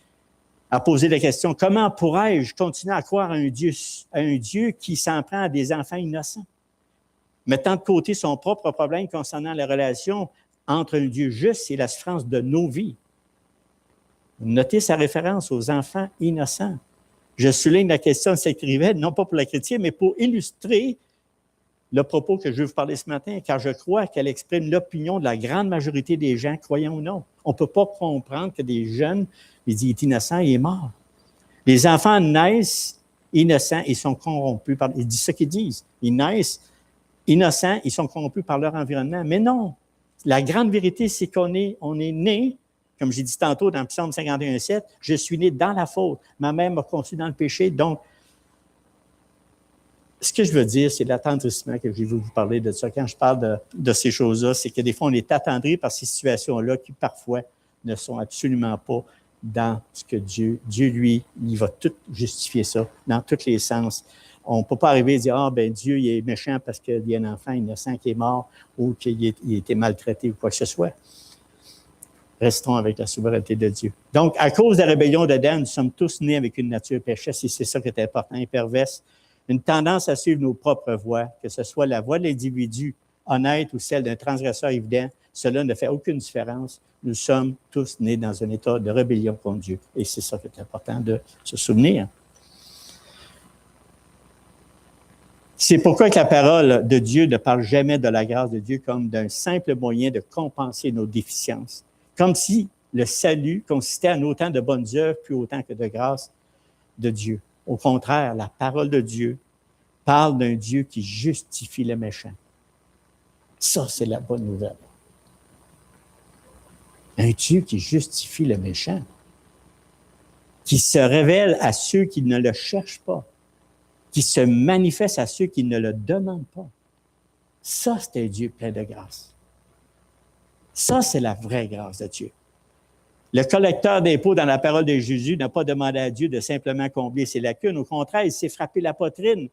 a posé la question, comment pourrais-je continuer à croire à un Dieu qui s'en prend à des enfants innocents, mettant de côté son propre problème concernant la relation entre un Dieu juste et la souffrance de nos vies. Notez sa référence aux enfants innocents. Je souligne la question de cette écrivaine, non pas pour la chrétienne, mais pour illustrer le propos que je vais vous parler ce matin, car je crois qu'elle exprime l'opinion de la grande majorité des gens, croyants ou non. On ne peut pas comprendre que des jeunes, ils disent, il est innocent, il est mort. Les enfants naissent innocents et sont corrompus par... Ils disent ce qu'ils disent. Ils naissent innocents, ils sont corrompus par leur environnement. Mais non, la grande vérité, c'est qu'on est né, comme j'ai dit tantôt dans Psaume 51,7, je suis né dans la faute. Ma mère m'a conçu dans le péché. Donc, ce que je veux dire, c'est l'attendrissement que je veux vous parler de ça. Quand je parle de ces choses-là, c'est que des fois, on est attendri par ces situations-là qui, parfois, ne sont absolument pas dans ce que Dieu, lui, il va tout justifier ça, dans tous les sens. On ne peut pas arriver et dire, ah, ben Dieu, il est méchant parce qu'il y a un enfant innocent qui est mort ou qu'il a été maltraité ou quoi que ce soit. Restons avec la souveraineté de Dieu. Donc, à cause de la rébellion d'Adam, nous sommes tous nés avec une nature pécheresse et c'est ça qui est important et perverse. Une tendance à suivre nos propres voies, que ce soit la voie de l'individu honnête ou celle d'un transgresseur évident, cela ne fait aucune différence. Nous sommes tous nés dans un état de rébellion contre Dieu. Et c'est ça qui est important de se souvenir. C'est pourquoi que la parole de Dieu ne parle jamais de la grâce de Dieu comme d'un simple moyen de compenser nos déficiences. Comme si le salut consistait en autant de bonnes œuvres, plus autant que de grâce de Dieu. Au contraire, la parole de Dieu parle d'un Dieu qui justifie le méchant. Ça, c'est la bonne nouvelle. Un Dieu qui justifie le méchant, qui se révèle à ceux qui ne le cherchent pas, qui se manifeste à ceux qui ne le demandent pas. Ça, c'est un Dieu plein de grâce. Ça, c'est la vraie grâce de Dieu. Le collecteur d'impôts dans la parole de Jésus n'a pas demandé à Dieu de simplement combler ses lacunes. Au contraire, il s'est frappé la poitrine,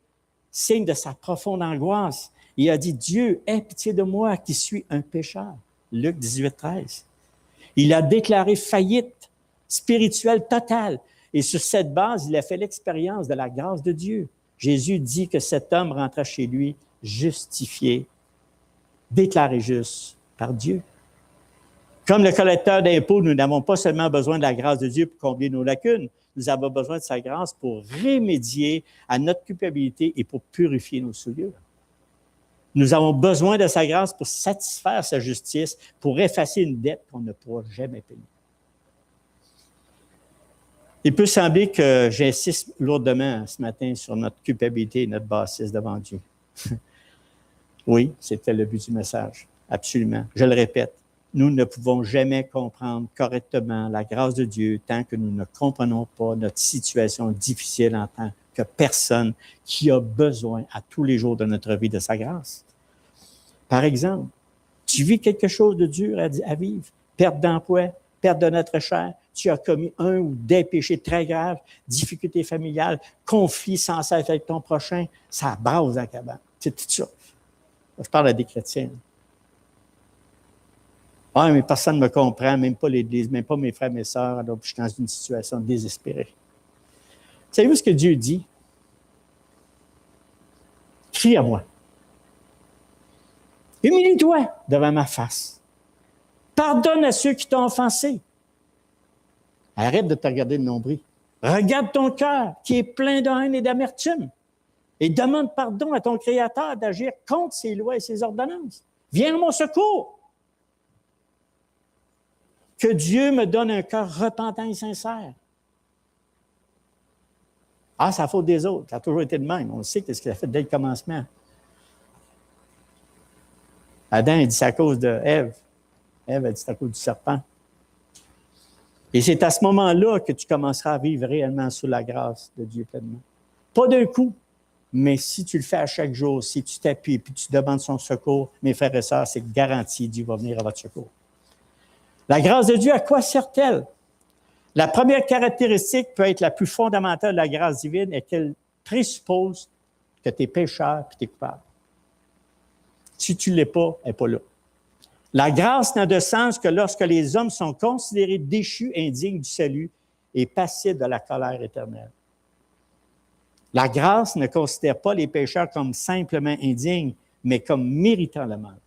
signe de sa profonde angoisse. Il a dit, Dieu, aie pitié de moi qui suis un pécheur. Luc 18, 13. Il a déclaré faillite spirituelle totale. Et sur cette base, il a fait l'expérience de la grâce de Dieu. Jésus dit que cet homme rentra chez lui justifié, déclaré juste par Dieu. Comme le collecteur d'impôts, nous n'avons pas seulement besoin de la grâce de Dieu pour combler nos lacunes, nous avons besoin de sa grâce pour remédier à notre culpabilité et pour purifier nos souillures. Nous avons besoin de sa grâce pour satisfaire sa justice, pour effacer une dette qu'on ne pourra jamais payer. Il peut sembler que j'insiste lourdement ce matin sur notre culpabilité et notre bassesse devant Dieu. Oui, c'était le but du message, absolument. Je le répète. Nous ne pouvons jamais comprendre correctement la grâce de Dieu tant que nous ne comprenons pas notre situation difficile en tant que personne qui a besoin à tous les jours de notre vie de sa grâce. Par exemple, tu vis quelque chose de dur à vivre, perte d'emploi, perte de notre chair, tu as commis un ou des péchés très graves, difficultés familiales, conflits sans cesse avec ton prochain, ça brasse dans la cabane. C'est tout ça. Je parle à des chrétiens. Ah, mais personne ne me comprend, même pas l'Église, même pas mes frères et mes sœurs, alors je suis dans une situation désespérée. Savez-vous ce que Dieu dit? Crie à moi. Humilie-toi devant ma face. Pardonne à ceux qui t'ont offensé. Arrête de te regarder le nombril. Regarde ton cœur qui est plein de haine et d'amertume et demande pardon à ton Créateur d'agir contre ses lois et ses ordonnances. Viens à mon secours. Que Dieu me donne un cœur repentant et sincère. Ah, c'est la faute des autres. Ça a toujours été de même. On sait que c'est ce qu'il a fait dès le commencement. Adam a dit c'est à cause de Ève. Ève a dit c'est à cause du serpent. Et c'est à ce moment-là que tu commenceras à vivre réellement sous la grâce de Dieu pleinement. Pas d'un coup, mais si tu le fais à chaque jour, si tu t'appuies et tu demandes son secours, mes frères et sœurs, c'est garanti, Dieu va venir à votre secours. La grâce de Dieu, à quoi sert-elle? La première caractéristique peut être la plus fondamentale de la grâce divine est qu'elle présuppose que tu es pécheur et tu es coupable. Si tu ne l'es pas, elle n'est pas là. La grâce n'a de sens que lorsque les hommes sont considérés déchus, indignes du salut et passibles de la colère éternelle. La grâce ne considère pas les pécheurs comme simplement indignes, mais comme méritant le mal.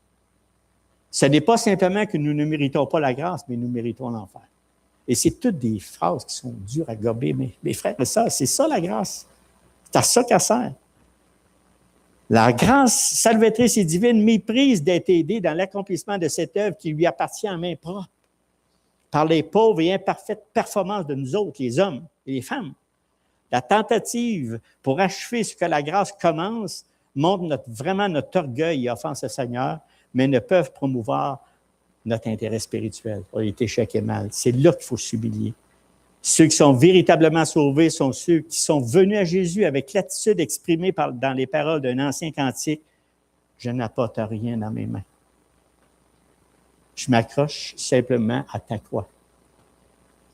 Ce n'est pas simplement que nous ne méritons pas la grâce, mais nous méritons l'enfer. Et c'est toutes des phrases qui sont dures à gober, mais mes frères et sœurs, c'est ça la grâce. C'est à ça qu'elle sert. La grâce salvatrice et divine méprise d'être aidé dans l'accomplissement de cette œuvre qui lui appartient en main propre par les pauvres et imparfaites performances de nous autres, les hommes et les femmes. La tentative pour achever ce que la grâce commence montre vraiment notre orgueil et offense au Seigneur, mais ne peuvent promouvoir notre intérêt spirituel. On est échec et mal. C'est là qu'il faut s'humilier. Ceux qui sont véritablement sauvés sont ceux qui sont venus à Jésus avec l'attitude exprimée dans les paroles d'un ancien cantique. Je n'apporte rien dans mes mains. Je m'accroche simplement à ta croix.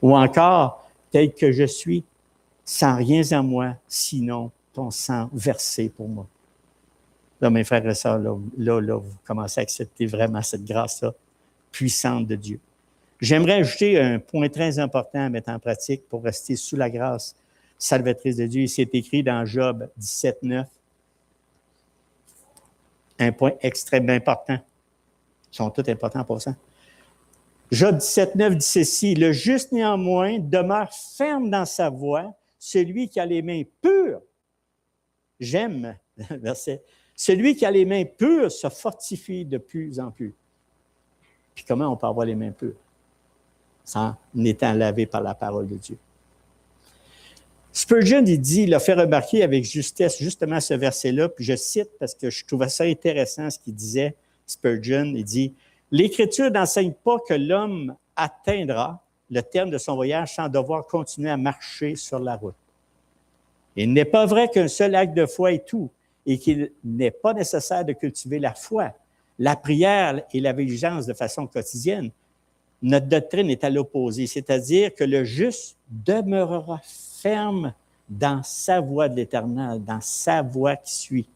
Ou encore, tel que je suis, sans rien à moi, sinon ton sang versé pour moi. Là, mes frères et sœurs, là, vous commencez à accepter vraiment cette grâce-là puissante de Dieu. J'aimerais ajouter un point très important à mettre en pratique pour rester sous la grâce salvatrice de Dieu. C'est écrit dans Job 17, 9. Un point extrêmement important. Ils sont tous importants pour ça. Job 17, 9 dit ceci: « Le juste néanmoins demeure ferme dans sa voie, celui qui a les mains pures. » J'aime le verset. « Celui qui a les mains pures se fortifie de plus en plus. » Puis comment on peut avoir les mains pures? En étant lavé par la parole de Dieu. Spurgeon, il a fait remarquer avec justesse justement ce verset-là, puis je cite parce que je trouvais ça intéressant ce qu'il disait, Spurgeon, il dit « L'Écriture n'enseigne pas que l'homme atteindra le terme de son voyage sans devoir continuer à marcher sur la route. Il n'est pas vrai qu'un seul acte de foi est tout et qu'il n'est pas nécessaire de cultiver la foi, la prière et la vigilance de façon quotidienne. Notre doctrine est à l'opposé, c'est-à-dire que le juste demeurera ferme dans sa voie de l'Éternel, dans sa voie qui suit,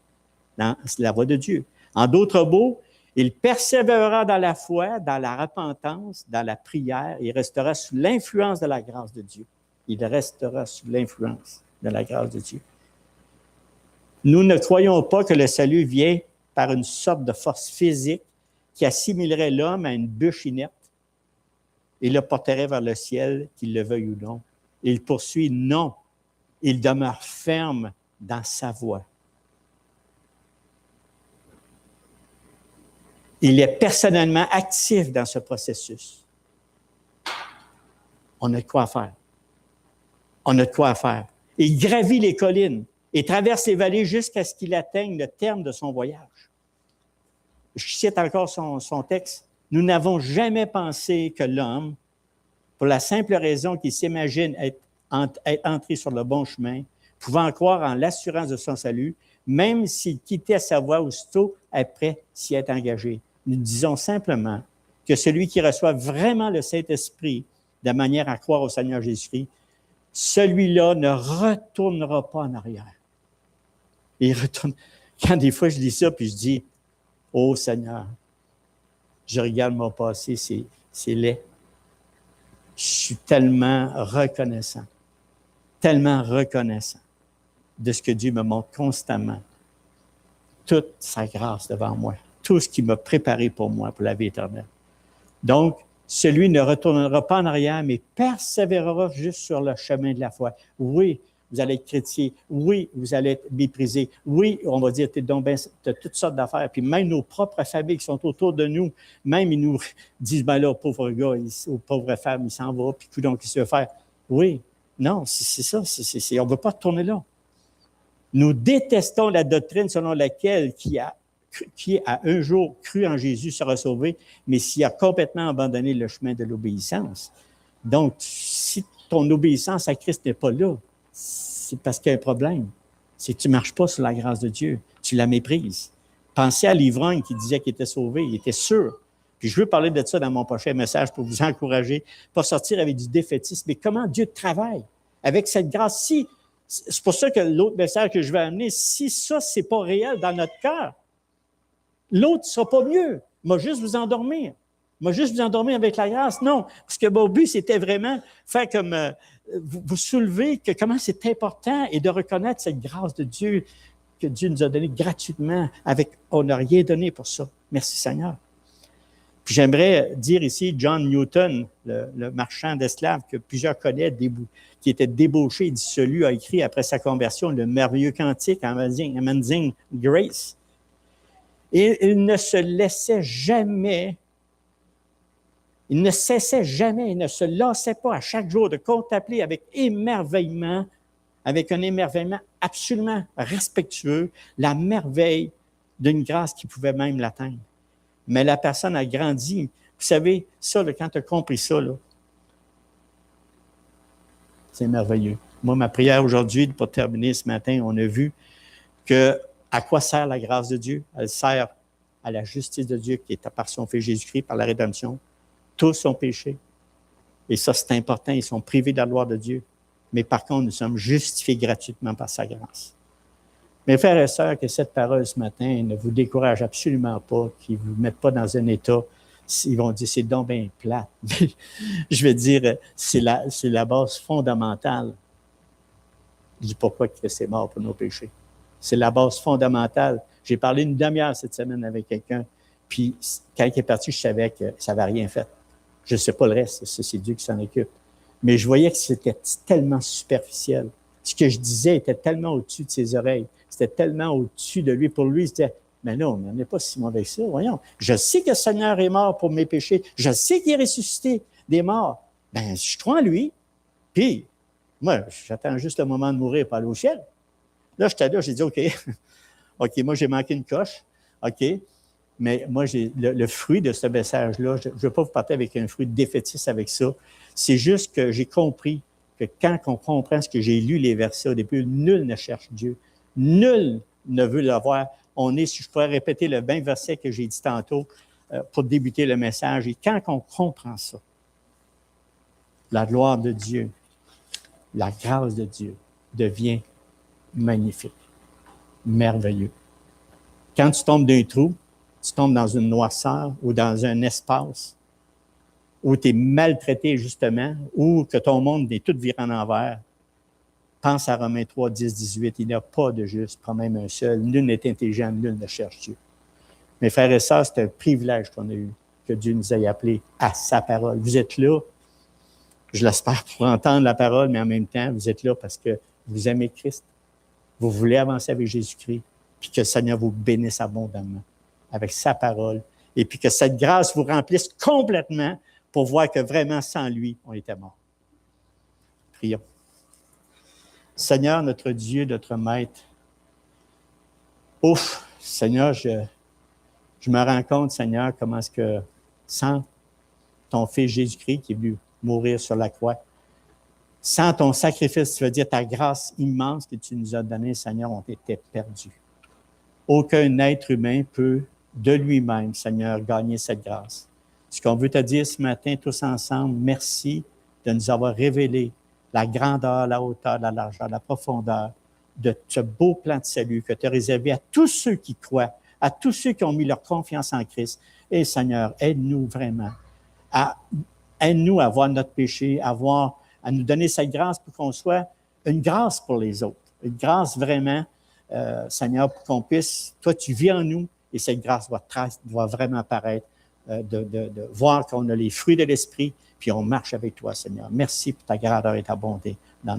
dans la voie de Dieu. En d'autres mots, il persévérera dans la foi, dans la repentance, dans la prière, il restera sous l'influence de la grâce de Dieu. Il restera sous l'influence de la grâce de Dieu. Nous ne croyons pas que le salut vient par une sorte de force physique qui assimilerait l'homme à une bûche inerte et le porterait vers le ciel, qu'il le veuille ou non. Il poursuit, non. Il demeure ferme dans sa voie. Il est personnellement actif dans ce processus. On a de quoi faire. On a de quoi faire. Il gravit les collines et traverse les vallées jusqu'à ce qu'il atteigne le terme de son voyage. Je cite encore son texte. Nous n'avons jamais pensé que l'homme, pour la simple raison qu'il s'imagine être entré sur le bon chemin, pouvant croire en l'assurance de son salut, même s'il quittait sa voie aussitôt après s'y être engagé. Nous disons simplement que celui qui reçoit vraiment le Saint-Esprit de manière à croire au Seigneur Jésus-Christ, celui-là ne retournera pas en arrière. Il retourne. Quand des fois je lis ça, puis je dis, « Oh Seigneur, je regarde mon passé, c'est laid. Je suis tellement reconnaissant de ce que Dieu me montre constamment. Toute sa grâce devant moi, tout ce qu'il m'a préparé pour moi, pour la vie éternelle. Donc, celui ne retournera pas en arrière, mais persévérera juste sur le chemin de la foi. Oui, vous allez être chrétien. Oui, vous allez être méprisé. Oui, on va dire, tu as toutes sortes d'affaires. Puis même nos propres familles qui sont autour de nous, même ils nous disent, ben là, pauvre gars, ou pauvre femme, il s'en va, puis donc, qu'est-ce qu'il veut faire? Oui, non, c'est ça, on ne veut pas retourner là. Nous détestons la doctrine selon laquelle qui a un jour cru en Jésus sera sauvé, mais s'il a complètement abandonné le chemin de l'obéissance. Donc, si ton obéissance à Christ n'est pas là, c'est parce qu'il y a un problème. C'est que tu ne marches pas sur la grâce de Dieu. Tu la méprises. Pensez à l'ivrogne qui disait qu'il était sauvé. Il était sûr. Puis je veux parler de ça dans mon prochain message pour vous encourager, pas sortir avec du défaitisme, mais comment Dieu travaille avec cette grâce. C'est pour ça que l'autre message que je vais amener, si ça, ce n'est pas réel dans notre cœur, l'autre ne sera pas mieux. Il va juste vous endormir. Il va juste vous endormir avec la grâce. Non, parce que mon but, c'était vraiment faire comme vous soulever que comment c'est important et de reconnaître cette grâce de Dieu que Dieu nous a donnée gratuitement. On n'a rien donné pour ça. Merci Seigneur. Puis j'aimerais dire ici, John Newton, le marchand d'esclaves que plusieurs connaissent, qui était débauché et dissolu, a écrit après sa conversion le merveilleux cantique Amazing Grace. Et il ne se laissait jamais, il ne cessait jamais, il ne se lassait pas à chaque jour de contempler avec émerveillement, avec un émerveillement absolument respectueux, la merveille d'une grâce qui pouvait même l'atteindre. Mais la personne a grandi. Vous savez, ça, là, quand tu as compris ça, là, c'est merveilleux. Moi, ma prière aujourd'hui, pour terminer ce matin, on a vu que à quoi sert la grâce de Dieu? Elle sert à la justice de Dieu qui est par son Fils Jésus-Christ, par la rédemption. Tous ont péché. Et ça, c'est important. Ils sont privés de la gloire de Dieu. Mais par contre, nous sommes justifiés gratuitement par sa grâce. Mes frères et sœurs, que cette parole ce matin ne vous décourage absolument pas, qu'ils ne vous mettent pas dans un état, ils vont dire, c'est donc bien plate. Je vais dire, c'est la base fondamentale du pourquoi Christ est mort pour nos péchés. C'est la base fondamentale. J'ai parlé une demi-heure cette semaine avec quelqu'un, puis quand il est parti, je savais que ça n'avait rien fait. Je ne sais pas le reste, c'est Dieu qui s'en occupe. Mais je voyais que c'était tellement superficiel. Ce que je disais était tellement au-dessus de ses oreilles. C'était tellement au-dessus de lui. Pour lui, il se disait, mais non, on n'est pas si mauvais que ça, voyons. Je sais que le Seigneur est mort pour mes péchés. Je sais qu'il est ressuscité des morts. Ben, je crois en lui. Puis, moi, j'attends juste le moment de mourir pour aller au ciel. Là, j'étais là, j'ai dit, OK. OK, moi, j'ai manqué une coche. OK. Mais moi, j'ai le fruit de ce message-là, je ne veux pas vous partir avec un fruit défaitiste avec ça. C'est juste que j'ai compris que quand on comprend ce que j'ai lu les versets au début, nul ne cherche Dieu. Nul ne veut le voir. Si je pourrais répéter le 20 verset que j'ai dit tantôt pour débuter le message. Et quand on comprend ça, la gloire de Dieu, la grâce de Dieu devient magnifique, merveilleux. Quand tu tombes d'un trou, tu tombes dans une noirceur ou dans un espace où tu es maltraité justement, ou que ton monde est tout viré en envers. Pense à Romains 3, 10, 18. Il n'y a pas de juste, pas même un seul. Nul n'est intelligent, nul ne cherche Dieu. Mes frères et sœurs, c'est un privilège qu'on a eu, que Dieu nous ait appelés à sa parole. Vous êtes là, je l'espère, pour entendre la parole, mais en même temps, vous êtes là parce que vous aimez Christ. Vous voulez avancer avec Jésus-Christ, puis que le Seigneur vous bénisse abondamment avec sa parole, et puis que cette grâce vous remplisse complètement pour voir que vraiment, sans lui, on était mort. Prions. Seigneur, notre Dieu, notre Maître, ouf, Seigneur, je me rends compte, Seigneur, comment est-ce que, sans ton Fils Jésus-Christ qui est venu mourir sur la croix, sans ton sacrifice, tu veux dire ta grâce immense que tu nous as donnée, Seigneur, on était perdus. Aucun être humain peut, de lui-même, Seigneur, gagner cette grâce. Ce qu'on veut te dire ce matin, tous ensemble, merci de nous avoir révélé la grandeur, la hauteur, la largeur, la profondeur de ce beau plan de salut que tu as réservé à tous ceux qui croient, à tous ceux qui ont mis leur confiance en Christ. Et Seigneur, aide-nous vraiment, aide-nous à voir notre péché, à nous donner cette grâce pour qu'on soit une grâce pour les autres, une grâce vraiment, Seigneur, pour qu'on puisse, toi tu vis en nous et cette grâce doit vraiment apparaître, de voir qu'on a les fruits de l'Esprit, puis on marche avec toi, Seigneur. Merci pour ta grandeur et ta bonté dans